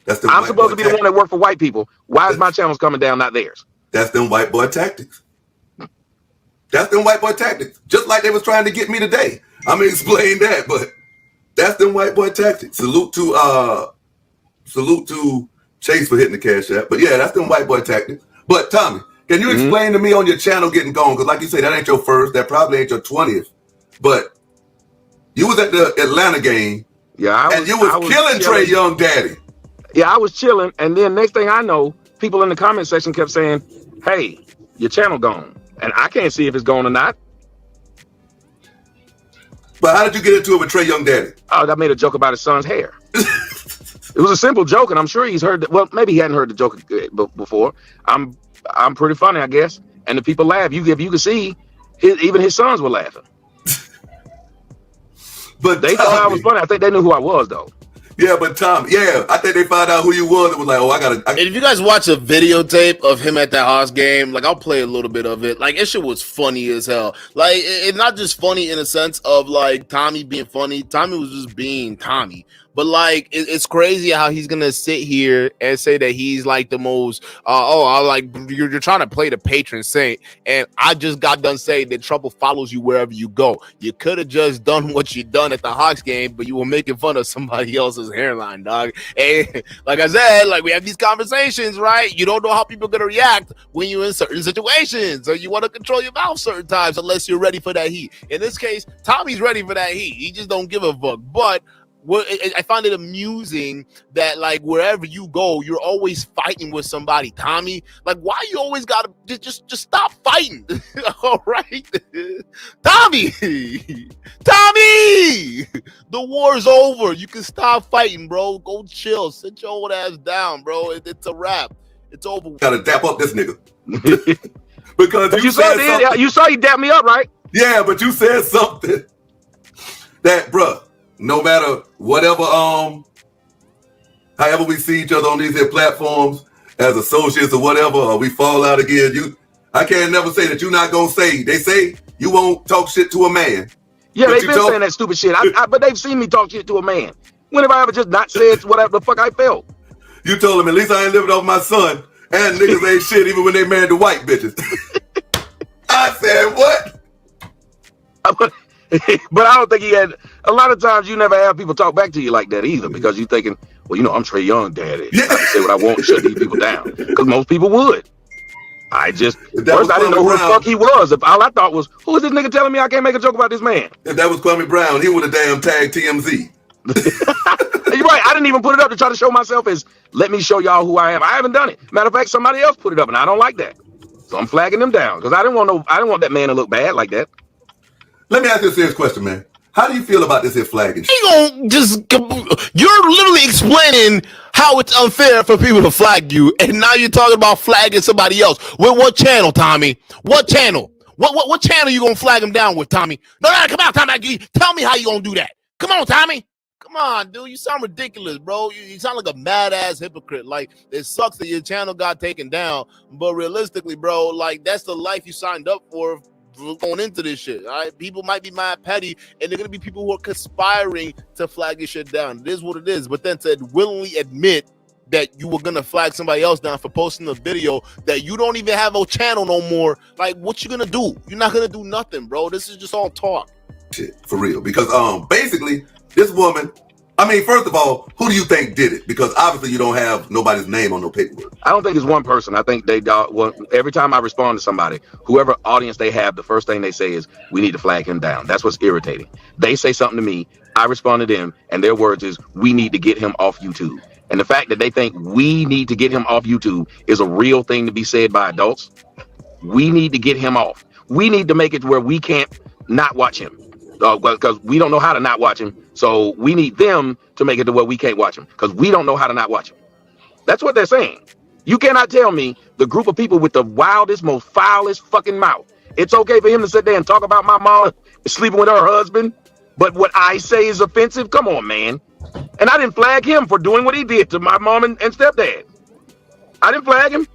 I'm supposed to be the one that work for white people. Why is my channels coming down, not theirs? That's them white boy tactics. That's them white boy tactics. Just like they was trying to get me today. I'm gonna explain that, but that's them white boy tactics. Salute to Chase for hitting the cash app. But yeah, that's them white boy tactics. But Tommy, can you explain to me on your channel getting gone? Because like you say, that ain't your first, that probably ain't your 20th. But you was at the Atlanta game, and you was killing Trey Young Daddy. Yeah, I was chilling, and then next thing I know, people in the comment section kept saying, "Hey, your channel gone," and I can't see if it's gone or not. But how did you get into it with Trey Young Daddy? Oh, I made a joke about his son's hair. It was a simple joke, and I'm sure he's heard that. Well, maybe he hadn't heard the joke before. I'm pretty funny, I guess, and the people laugh. If you can see, even his sons were laughing. But they thought I was funny. I think they knew who I was, though. Yeah, but Tom, I think they found out who you was. It was like, oh, And if you guys watch a videotape of him at that Haas game, like I'll play a little bit of it. Like it shit was funny as hell. Like it's not just funny in a sense of like Tommy being funny. Tommy was just being Tommy. But like, it's crazy how he's gonna sit here and say that he's like the most. You're trying to play the patron saint, and I just got done saying that trouble follows you wherever you go. You could have just done what you done at the Hawks game, but you were making fun of somebody else's hairline, dog. And like I said, like we have these conversations, right? You don't know how people are gonna react when you're in certain situations, or you want to control your mouth certain times, unless you're ready for that heat. In this case, Tommy's ready for that heat. He just don't give a fuck. But I find it amusing that like wherever you go, you're always fighting with somebody. Tommy, like why you always gotta just stop fighting? All right, Tommy, the war's over. You can stop fighting, bro. Go chill. Sit your old ass down, bro. It's a wrap. It's over. Gotta dap up this nigga. Because you saw he dapped me up, right? Yeah, but you said something that, bruh, no matter whatever, however we see each other on these here platforms as associates or whatever, or we fall out again, I can't never say that you're not gonna say. They say you won't talk shit to a man. Yeah, they've been saying that stupid shit. But they've seen me talk shit to a man. When have I ever just not said whatever the fuck I felt? You told him at least I ain't living off my son, and niggas ain't shit even when they married to white bitches. I said what? But I don't think he had. A lot of times you never have people talk back to you like that either, because you thinking, well, you know, I'm Trey Young, daddy. I can say what I want and shut these people down, because most people would. First I didn't know who the fuck he was. If all I thought was, who is this nigga telling me I can't make a joke about this man? If that was Kwame Brown, he would have damn tagged TMZ. You're right. I didn't even put it up to try to show myself as, let me show y'all who I am. I haven't done it. Matter of fact, somebody else put it up, and I don't like that. So I'm flagging them down, because I didn't want that man to look bad like that. Let me ask you a serious question, man. How do you feel about this here flagging? You're literally explaining how it's unfair for people to flag you, and now you're talking about flagging somebody else. With what channel, Tommy? What channel? What channel you gonna flag him down with, Tommy? No, come on, Tommy. Tell me how you gonna do that. Come on, Tommy. Come on, dude. You sound ridiculous, bro. You sound like a mad ass hypocrite. Like, it sucks that your channel got taken down, but realistically, bro, like that's the life you signed up for going into this shit. All right, people might be mad petty, and they're gonna be people who are conspiring to flag your shit down. It is what it is. But then to willingly admit that you were gonna flag somebody else down for posting a video that you don't even have a channel no more, like what you gonna do? You're not gonna do nothing, bro. This is just all talk. Shit, for real. Because basically this woman, I mean, first of all, who do you think did it? Because obviously you don't have nobody's name on no paperwork. I don't think it's one person. I think every time I respond to somebody, whoever audience they have, the first thing they say is, we need to flag him down. That's what's irritating. They say something to me, I respond to them, and their words is, we need to get him off YouTube. And the fact that they think we need to get him off YouTube is a real thing to be said by adults. We need to get him off. We need to make it to where we can't not watch him. Because we don't know how to not watch him. So we need them to make it to where we can't watch him, because we don't know how to not watch him. That's what they're saying. You cannot tell me the group of people with the wildest, most foulest fucking mouth, it's okay for him to sit there and talk about my mom sleeping with her husband, but what I say is offensive? Come on, man. And I didn't flag him for doing what he did to my mom and stepdad. I didn't flag him.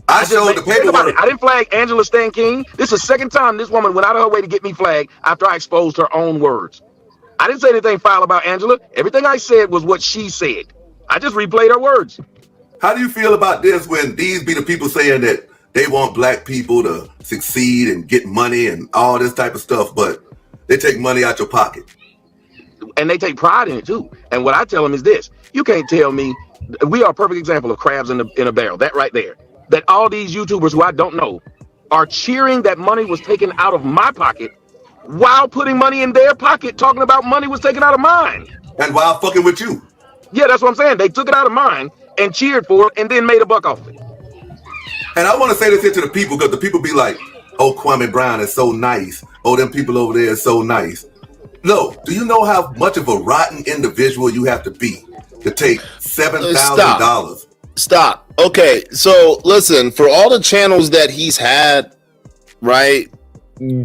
I showed the paperwork. I didn't flag Angela Stan King. This is the second time this woman went out of her way to get me flagged after I exposed her own words. I didn't say anything foul about Angela. Everything I said was what she said. I just replayed her words. How do you feel about this when these be the people saying that they want black people to succeed and get money and all this type of stuff, but they take money out your pocket? And they take pride in it too. And what I tell them is this: you can't tell me, we are a perfect example of crabs in a barrel, that right there. That all these YouTubers who I don't know are cheering that money was taken out of my pocket while putting money in their pocket, talking about money was taken out of mine. And while fucking with you. Yeah, that's what I'm saying. They took it out of mine and cheered for it and then made a buck off it. And I want to say this here to the people, because the people be like, oh, Kwame Brown is so nice. Oh, them people over there is so nice. No, do you know how much of a rotten individual you have to be to take $7,000? Stop. Okay, so listen, for all the channels that he's had, right?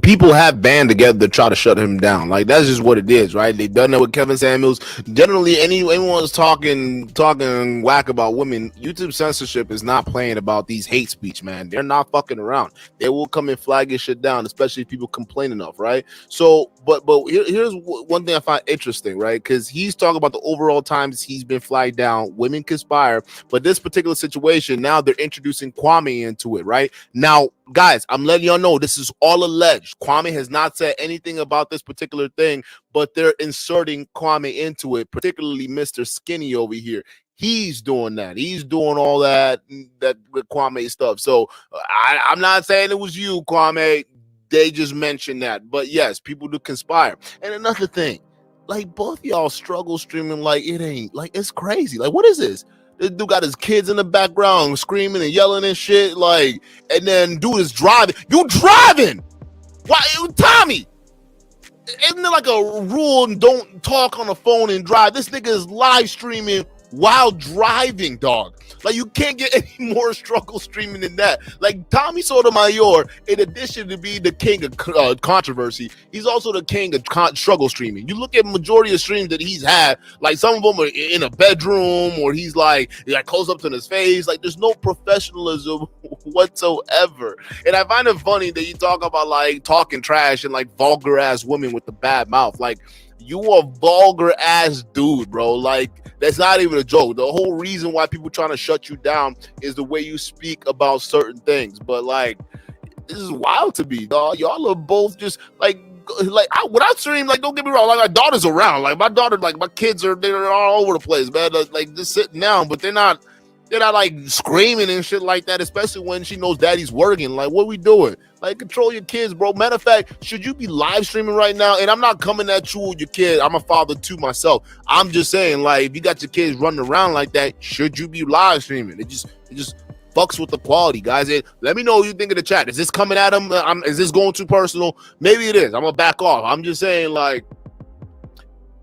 people have band together to try to shut him down. Like, that's just what it is, right? They've done that with Kevin Samuels. Generally, anyone's talking whack about women, YouTube censorship is not playing about these hate speech, man. They're not fucking around. They will come and flag your shit down, especially if people complain enough, right? So, but here's one thing I find interesting, right? Because he's talking about the overall times he's been flagged down. Women conspire, but this particular situation, now they're introducing Kwame into it, right? Now, guys, I'm letting y'all know this is all alleged. Kwame has not said anything about this particular thing, but they're inserting Kwame into it, particularly Mr. Skinny over here. He's doing that. He's doing all that with Kwame stuff. So I'm not saying it was you, Kwame. They just mentioned that. But yes, people do conspire. And another thing, like, both y'all struggle streaming like it ain't, like, it's crazy. Like, what is this? This dude got his kids in the background screaming and yelling and shit, like, and then dude is driving. You driving? Why, Tommy? Isn't there like a rule and don't talk on the phone and drive? This nigga is live streaming while driving, dog. Like, you can't get any more struggle streaming than that. Like, Tommy Sotomayor, in addition to being the king of controversy, he's also the king of struggle streaming. You look at majority of streams that he's had, like, some of them are in a bedroom, or he's like close up to his face. Like, there's no professionalism whatsoever. And I find it funny that you talk about, like, talking trash and, like, vulgar ass women with the bad mouth. Like, you a vulgar ass dude, bro. Like, that's not even a joke. The whole reason why people trying to shut you down is the way you speak about certain things. But, like, this is wild to me, dog. Y'all are both just when I stream, like, don't get me wrong, like, my daughter's around. Like, my daughter, like, my kids they're all over the place, man. Like, just sitting down, but they're not like screaming and shit like that, especially when she knows daddy's working. Like, what we doing? Like, control your kids, bro. Matter of fact, should you be live streaming right now? And I'm not coming at you with your kid. I'm a father too myself. I'm just saying, like, if you got your kids running around like that, should you be live streaming? It just fucks with the quality, guys. Let me know what you think in the chat. Is this coming at them? Is this going too personal? Maybe it is. I'm gonna back off. I'm just saying, like,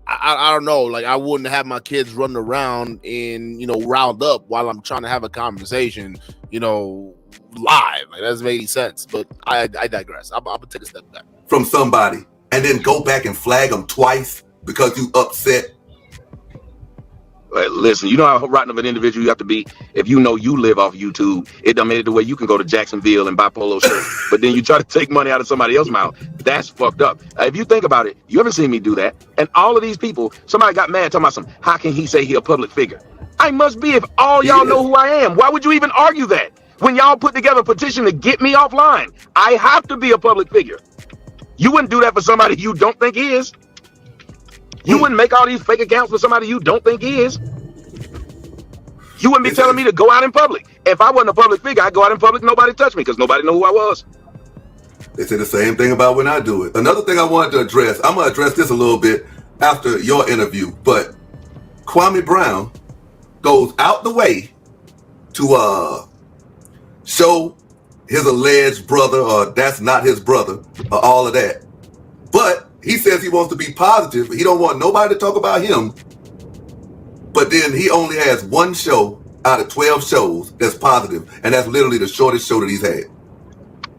I don't know, like, I wouldn't have my kids running around and, you know, riled up while I'm trying to have a conversation, you know, live. Like, that doesn't make any sense. But I digress. I'm gonna take a step back from somebody and then go back and flag them twice because you upset. Listen, you know how rotten of an individual you have to be if you know you live off YouTube. It done made it the way you can go to Jacksonville and buy polo shirts, but then you try to take money out of somebody else's mouth. That's fucked up. If you think about it, you haven't seen me do that. And all of these people, somebody got mad talking about how can he say he a public figure? I must be if all y'all know who I am. Why would you even argue that? When y'all put together a petition to get me offline, I have to be a public figure. You wouldn't do that for somebody you don't think is. You wouldn't make all these fake accounts for somebody you don't think is. You wouldn't be telling me to go out in public. If I wasn't a public figure, I'd go out in public, nobody touched me because nobody knew who I was. They say the same thing about when I do it. Another thing I wanted to address, I'm going to address this a little bit after your interview, but Kwame Brown goes out the way to show his alleged brother, or that's not his brother, or all of that. But he says he wants to be positive. He don't want nobody to talk about him. But then he only has one show out of 12 shows that's positive, and that's literally the shortest show that he's had.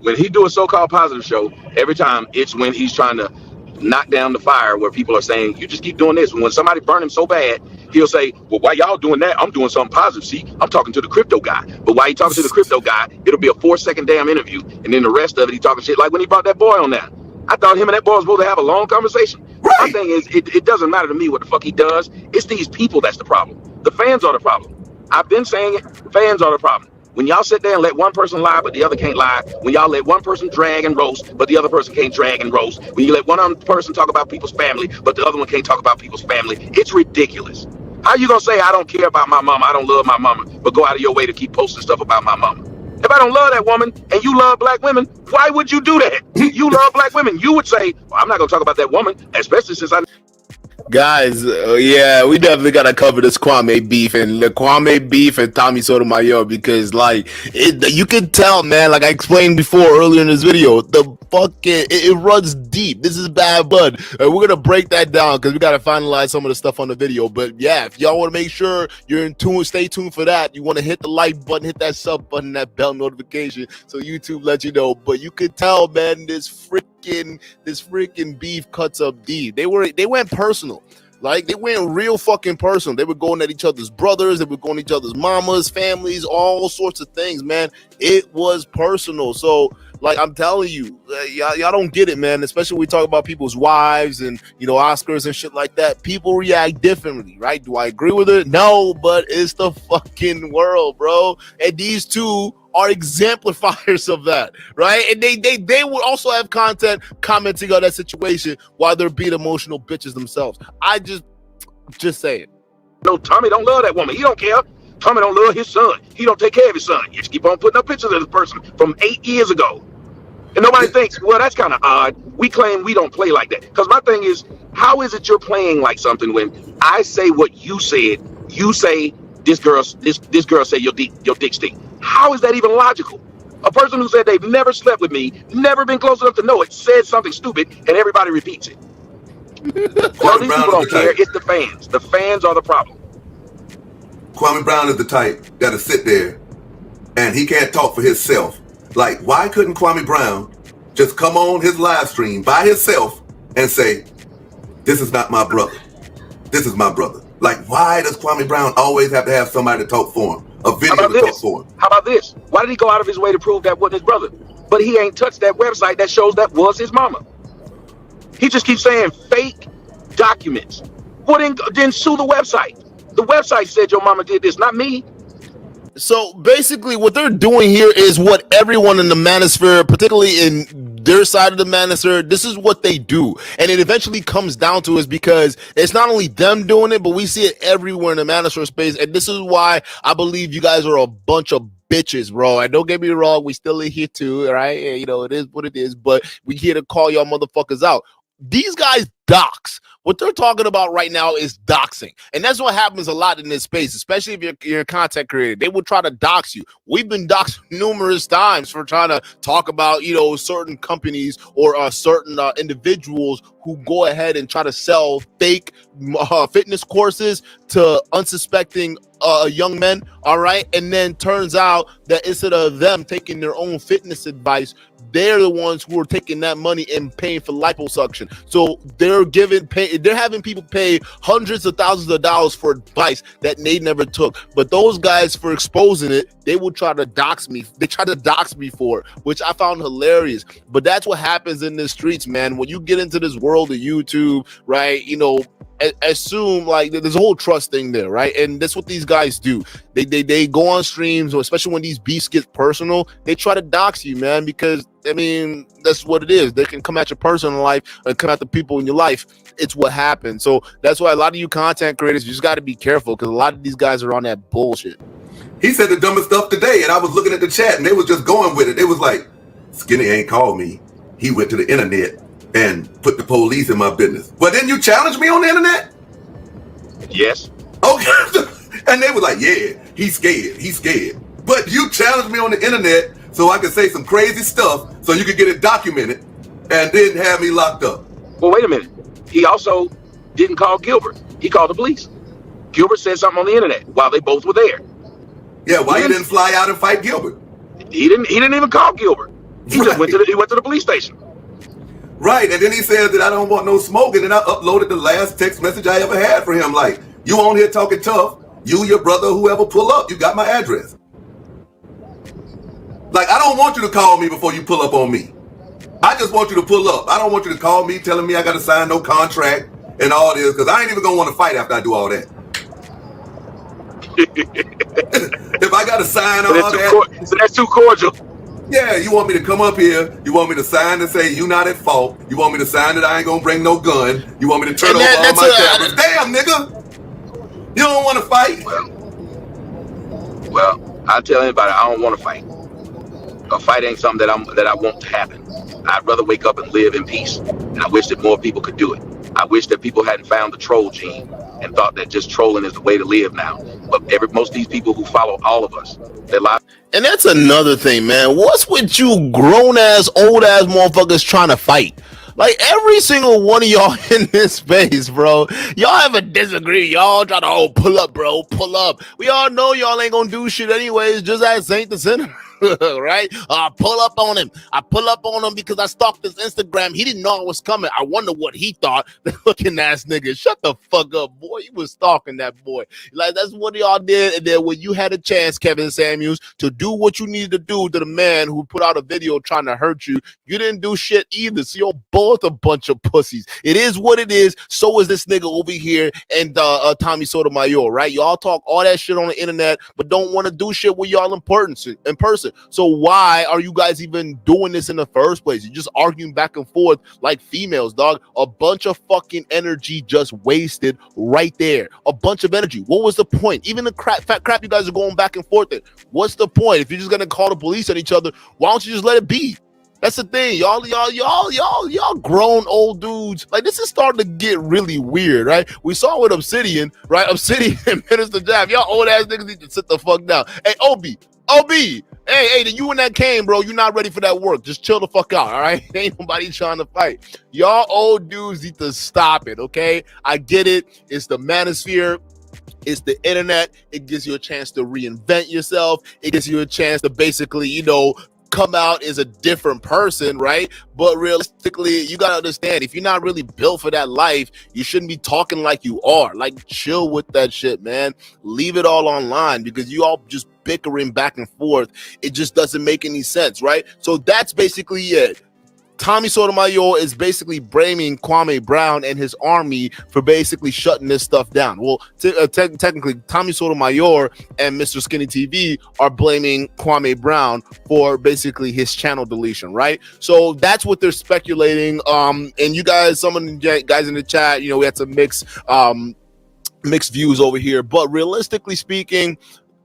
When he do a so-called positive show, every time it's when he's trying to knock down the fire where people are saying, you just keep doing this. When somebody burn him so bad, he'll say, well, why y'all doing that? I'm doing something positive. See, I'm talking to the crypto guy. But while he talking to the crypto guy, it'll be a 4-second damn interview. And then the rest of it, he talking shit like when he brought that boy on there. I thought him and that boy was supposed to have a long conversation. Right. My thing is, it doesn't matter to me what the fuck he does. It's these people that's the problem. The fans are the problem. I've been saying it. Fans are the problem. When y'all sit there and let one person lie, but the other can't lie. When y'all let one person drag and roast, but the other person can't drag and roast. When you let one person talk about people's family, but the other one can't talk about people's family. It's ridiculous. How you gonna say I don't care about my mama, I don't love my mama, but go out of your way to keep posting stuff about my mama? If I don't love that woman and you love black women, why would you do that? You love black women. You would say, well, I'm not going to talk about that woman, especially since I... Guys, yeah, we definitely gotta cover this Kwame beef and the Kwame beef and Tommy Sotomayor because, like, you can tell, man. Like I explained before earlier in this video, the fucking it runs deep. This is bad blood. We're gonna break that down because we gotta finalize some of the stuff on the video. But yeah, if y'all want to make sure you're in tune, stay tuned for that. You want to hit the like button, hit that sub button, that bell notification, so YouTube lets you know. But you could tell, man, this freaking beef cuts up deep. They went personal. Like, they went real fucking personal. They were going at each other's brothers. They were going at each other's mamas, families, all sorts of things, man. It was personal. So, like, I'm telling you, y'all don't get it, man. Especially when we talk about people's wives and, you know, Oscars and shit like that. People react differently, right? Do I agree with it? No, but it's the fucking world, bro. And these two are exemplifiers of that, right? And they would also have content commenting on that situation while they're being emotional bitches themselves. I just say it. No, Tommy don't love that woman. He don't care. Tommy don't love his son. He don't take care of his son. You just keep on putting up pictures of this person from 8 years ago. And nobody thinks, well, that's kind of odd. We claim we don't play like that. Because my thing is, how is it you're playing like something when I say what you said, you say this girl said your dick stink? How is that even logical? A person who said they've never slept with me, never been close enough to know it, said something stupid, and everybody repeats it. Well, these people don't care. It's the fans. The fans are the problem. Kwame Brown is the type that'll sit there and he can't talk for himself. Like, why couldn't Kwame Brown just come on his live stream by himself and say, this is not my brother. This is my brother. Like, why does Kwame Brown always have to have somebody to talk for him? A video to talk for him? How about this? Why did he go out of his way to prove that wasn't his brother? But he ain't touched that website that shows that was his mama. He just keeps saying fake documents. Well, then sue the website. The website said your mama did this, not me. So basically what they're doing here is what everyone in the manosphere, particularly in their side of the manosphere, this is what they do. And it eventually comes down to is because it's not only them doing it, but we see it everywhere in the manosphere space. And this is why I believe you guys are a bunch of bitches, bro. And don't get me wrong, we still in here too, right? And, you know, it is what it is, but we here to call y'all motherfuckers out. These guys dox. What they're talking about right now is doxing. And that's what happens a lot in this space, especially if you're a content creator. They will try to dox you. We've been doxed numerous times for trying to talk about, you know, certain companies or certain individuals who go ahead and try to sell fake fitness courses to unsuspecting young men, all right? And then turns out that instead of them taking their own fitness advice, they're the ones who are taking that money and paying for liposuction. So they're having people pay hundreds of thousands of dollars for advice that they never took. But those guys, for exposing it, they will try to dox me. They try to dox me for it, which I found hilarious. But that's what happens in the streets, man. When you get into this world of YouTube, right? You know, assume like there's a whole trust thing there, right? And that's what these guys do. They go on streams, or especially when these beefs get personal, they try to dox you, man, because I mean that's what it is. They can come at your personal life and come at the people in your life. It's what happens. So that's why a lot of you content creators, you just got to be careful because a lot of these guys are on that bullshit. He said the dumbest stuff today, and I was looking at the chat, and they was just going with it. It was like, Skinny ain't called me. He went to the internet and put the police in my business. Well, didn't you challenge me on the internet? Yes. Okay. And they were like, yeah, he's scared. He's scared. But you challenged me on the internet so I could say some crazy stuff so you could get it documented and then have me locked up. Well, wait a minute. He also didn't call Gilbert. He called the police. Gilbert said something on the internet while they both were there. Yeah, why you didn't fly out and fight Gilbert? He didn't even call Gilbert. He just went to the police station. Right, and then he said that I don't want no smoke, and then I uploaded the last text message I ever had for him. Like, you on here talking tough, you, your brother, whoever pull up, you got my address. Like, I don't want you to call me before you pull up on me. I just want you to pull up. I don't want you to call me telling me I got to sign no contract and all this, because I ain't even going to want to fight after I do all that. If I got to sign all that. So that's too cordial. Yeah, you want me to come up here, you want me to sign and say you not at fault, you want me to sign that I ain't gonna bring no gun, you want me to turn over all my cameras. Damn, nigga! You don't want to fight? Well, I tell anybody I don't want to fight. A fight ain't something that I want to happen. I'd rather wake up and live in peace. And I wish that more people could do it. I wish that people hadn't found the troll gene and thought that just trolling is the way to live now. But most of these people who follow all of us, their lives. And that's another thing, man. What's with you grown ass, old ass motherfuckers trying to fight? Like every single one of y'all in this space, bro. Y'all have a disagree. Y'all try to pull up, bro. Pull up. We all know y'all ain't gonna do shit anyways. Just as Saint the Sinner. Right? Pull up on him. I pull up on him because I stalked his Instagram. He didn't know I was coming. I wonder what he thought. Looking ass nigga. Shut the fuck up, boy. You was stalking that boy. Like that's what y'all did. And then when you had a chance, Kevin Samuels, to do what you needed to do to the man who put out a video trying to hurt you, you didn't do shit either. So you're both a bunch of pussies. It is what it is. So is this nigga over here and Tommy Sotomayor, right? Y'all talk all that shit on the internet, but don't want to do shit with y'all in person. So why are you guys even doing this in the first place? You're just arguing back and forth like females, dog. A bunch of fucking energy just wasted right there. A bunch of energy. What was the point? Even the fat crap you guys are going back and forth in. What's the point? If you're just gonna call the police on each other, why don't you just let it be? That's the thing, y'all grown old dudes. Like this is starting to get really weird, right? We saw with Obsidian, right? Obsidian and Minister Jab. Y'all old ass niggas need to sit the fuck down. Hey, OB, hey, you and that cane, bro. You're not ready for that work. Just chill the fuck out, all right? Ain't nobody trying to fight. Y'all old dudes need to stop it, okay? I get it. It's the manosphere. It's the internet. It gives you a chance to reinvent yourself. It gives you a chance to basically, come out as a different person, right? But realistically, you gotta understand, if you're not really built for that life, you shouldn't be talking like you are. Like, chill with that shit, man. Leave it all online because you all just bickering back and forth. It just doesn't make any sense, right? So that's basically it. Tommy Sotomayor is basically blaming Kwame Brown and his army for basically shutting this stuff down. Well, technically, Tommy Sotomayor and Mr. Skinny TV are blaming Kwame Brown for basically his channel deletion, right? So that's what they're speculating. And you guys, some of the guys in the chat, we had some mixed views over here. But realistically speaking,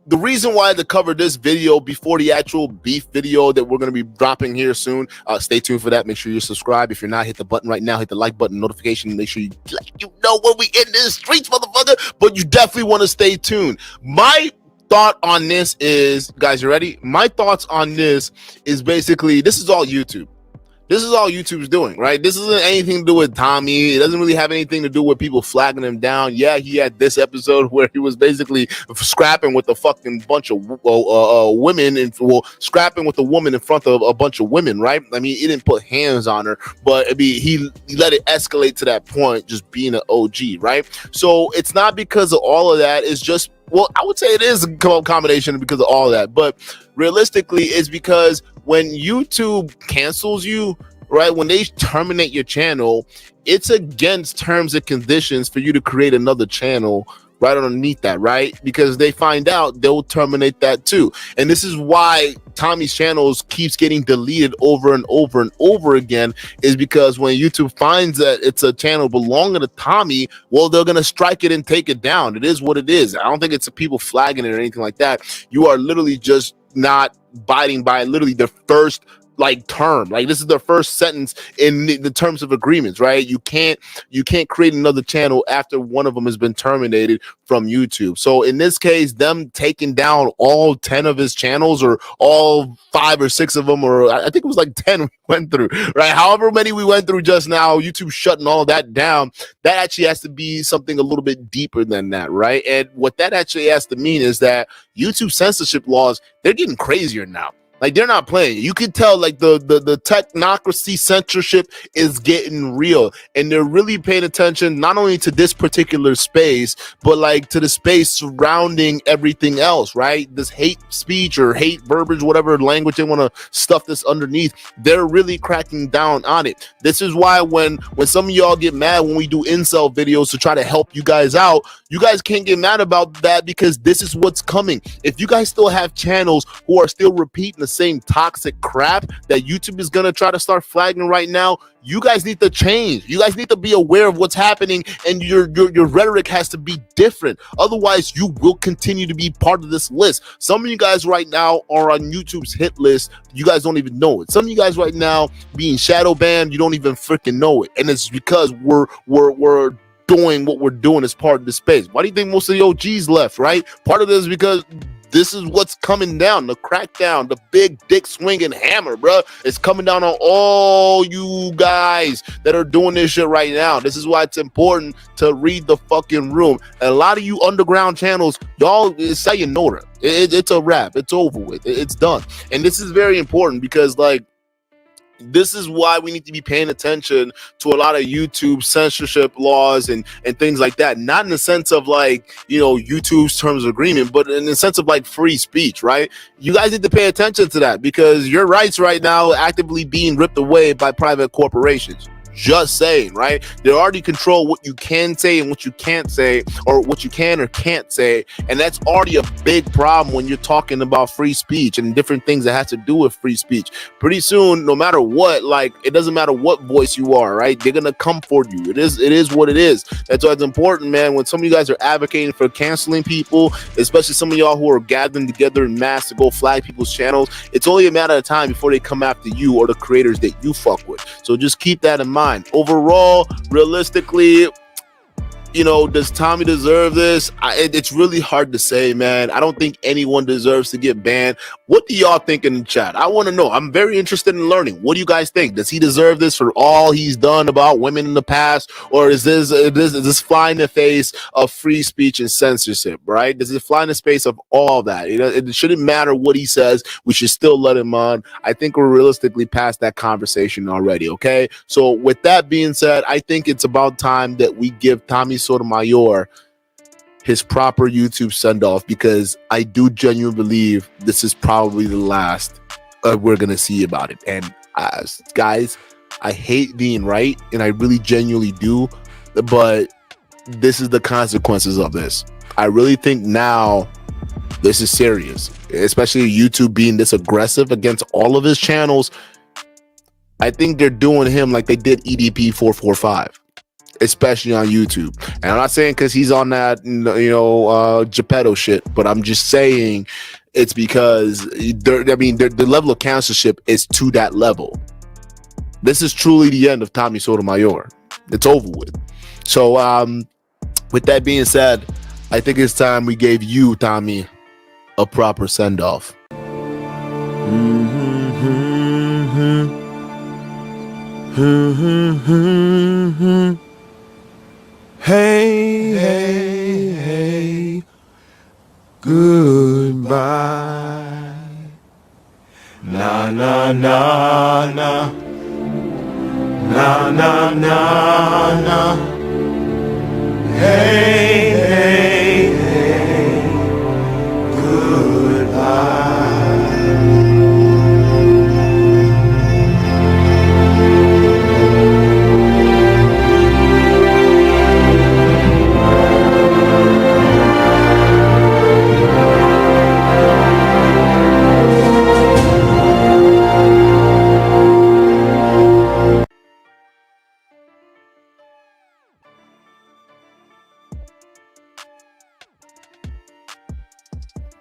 the reason why to cover this video before the actual beef video that we're going to be dropping here soon, stay tuned for that. Make sure you subscribe. If you're not, hit the button right now. Hit the like button, notification. Make sure you know when we in the streets, motherfucker. But you definitely want to stay tuned. My thought on this is, guys, you ready? My thoughts on this is basically, this is all YouTube. This is all YouTube's doing, right? This isn't anything to do with Tommy. It doesn't really have anything to do with people flagging him down. Yeah, he had this episode where he was basically scrapping with a fucking bunch of women, and scrapping with a woman in front of a bunch of women, right? I mean, he didn't put hands on her, but I mean, he let it escalate to that point, just being an OG, right? So it's not because of all of that. It's just, well, I would say it is a combination because of all of that, but realistically, it's because when YouTube cancels you, right, when they terminate your channel, it's against terms and conditions for you to create another channel right underneath that, right? Because they find out, they'll terminate that too. And this is why Tommy's channels keeps getting deleted over and over and over again, is because when YouTube finds that it's a channel belonging to Tommy, well, they're going to strike it and take it down. It is what it is. I don't think it's people flagging it or anything like that. You are literally just not abiding by literally the first term. Like, this is the first sentence in the terms of agreements, right? You can't create another channel after one of them has been terminated from YouTube. So in this case, them taking down all 10 of his channels, or all 5 or 6 of them, or I think it was like 10 we went through, right? However many we went through just now, YouTube shutting all that down, that actually has to be something a little bit deeper than that, right? And what that actually has to mean is that YouTube censorship laws, they're getting crazier now. Like, they're not playing. You can tell, like, the technocracy censorship is getting real, and they're really paying attention not only to this particular space, but like to the space surrounding everything else, right? This hate speech or hate verbiage, whatever language they want to stuff this underneath, they're really cracking down on it. This is why when some of y'all get mad when we do incel videos to try to help you guys out, you guys can't get mad about that, because this is what's coming. If you guys still have channels who are still repeating the same toxic crap that YouTube is gonna try to start flagging right now, you guys need to change. You guys need to be aware of what's happening, and your rhetoric has to be different. Otherwise, you will continue to be part of this list. Some of you guys right now are on YouTube's hit list. You guys don't even know it. Some of you guys right now being shadow banned, you don't even freaking know it. And it's because we're doing what we're doing as part of the space. Why do you think most of the OGs left, right? Part of it is because this is what's coming down, the crackdown, the big dick swinging hammer, bro. It's coming down on all you guys that are doing this shit right now. This is why it's important to read the fucking room. And a lot of you underground channels, y'all, it's sayonara. It's a wrap. It's over with. It's done. And this is very important because, like, this is why we need to be paying attention to a lot of YouTube censorship laws and things like that. Not in the sense of, like, you know, YouTube's terms of agreement, but in the sense of, like, free speech, right? You guys need to pay attention to that because your rights right now are actively being ripped away by private corporations. Just saying, right? They already control what you can say and what you can't say, or what you can or can't say, and that's already a big problem when you're talking about free speech and different things that has to do with free speech. Pretty soon, no matter what, like, it doesn't matter what voice you are, right? They're gonna come for you. It is what it is. That's why it's important, man. When some of you guys are advocating for canceling people, especially some of y'all who are gathering together in mass to go flag people's channels, it's only a matter of time before they come after you or the creators that you fuck with. So just keep that in mind. Overall, realistically, you know, does Tommy deserve this? It's really hard to say, man. I don't think anyone deserves to get banned. What do y'all think in the chat? I want to know. I'm very interested in learning. What do you guys think? Does he deserve this for all he's done about women in the past? Or is this fly in the face of free speech and censorship, right? Does it fly in the face of all that? You know, it shouldn't matter what he says. We should still let him on. I think we're realistically past that conversation already, okay? So with that being said, I think it's about time that we give Tommy Sotomayor his proper YouTube send-off, because I do genuinely believe this is probably the last we're gonna see about it. And guys, I hate being right, and I really genuinely do, but this is the consequences of this. I really think now this is serious, especially YouTube being this aggressive against all of his channels. I think they're doing him like they did EDP 445. Especially on YouTube. And I'm not saying because he's on that, Geppetto shit, but I'm just saying it's because the level of censorship is to that level. This is truly the end of Tommy Sotomayor. It's over with. So with that being said, I think it's time we gave you, Tommy, a proper send-off. Hey, hey, hey, goodbye. Na, na, na, na. Na, na, na, na. Hey, hey, hey, goodbye.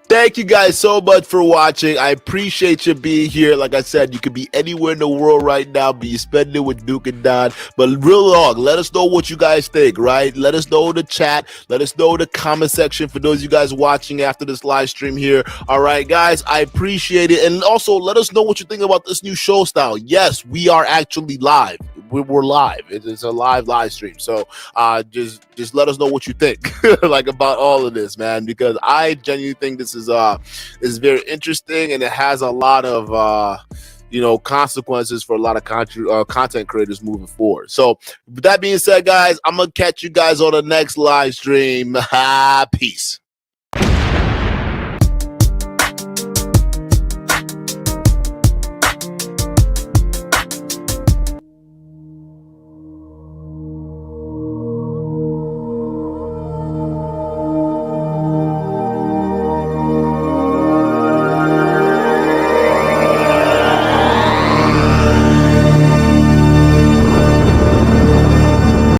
Thank you guys so much for watching. I appreciate you being here. Like I said, you could be anywhere in the world right now, but you spend it with Duke and Don. But real long, let us know what you guys think, right? Let us know in the chat. Let us know in the comment section for those of you guys watching after this live stream here. All right, guys, I appreciate it. And also, let us know what you think about this new show style. Yes, we are actually live. We're live. It's a live stream. So just let us know what you think like about all of this, man, because I genuinely think this is very interesting, and it has a lot of consequences for a lot of content creators moving forward. So with that being said, guys, I'm gonna catch you guys on the next live stream. Peace.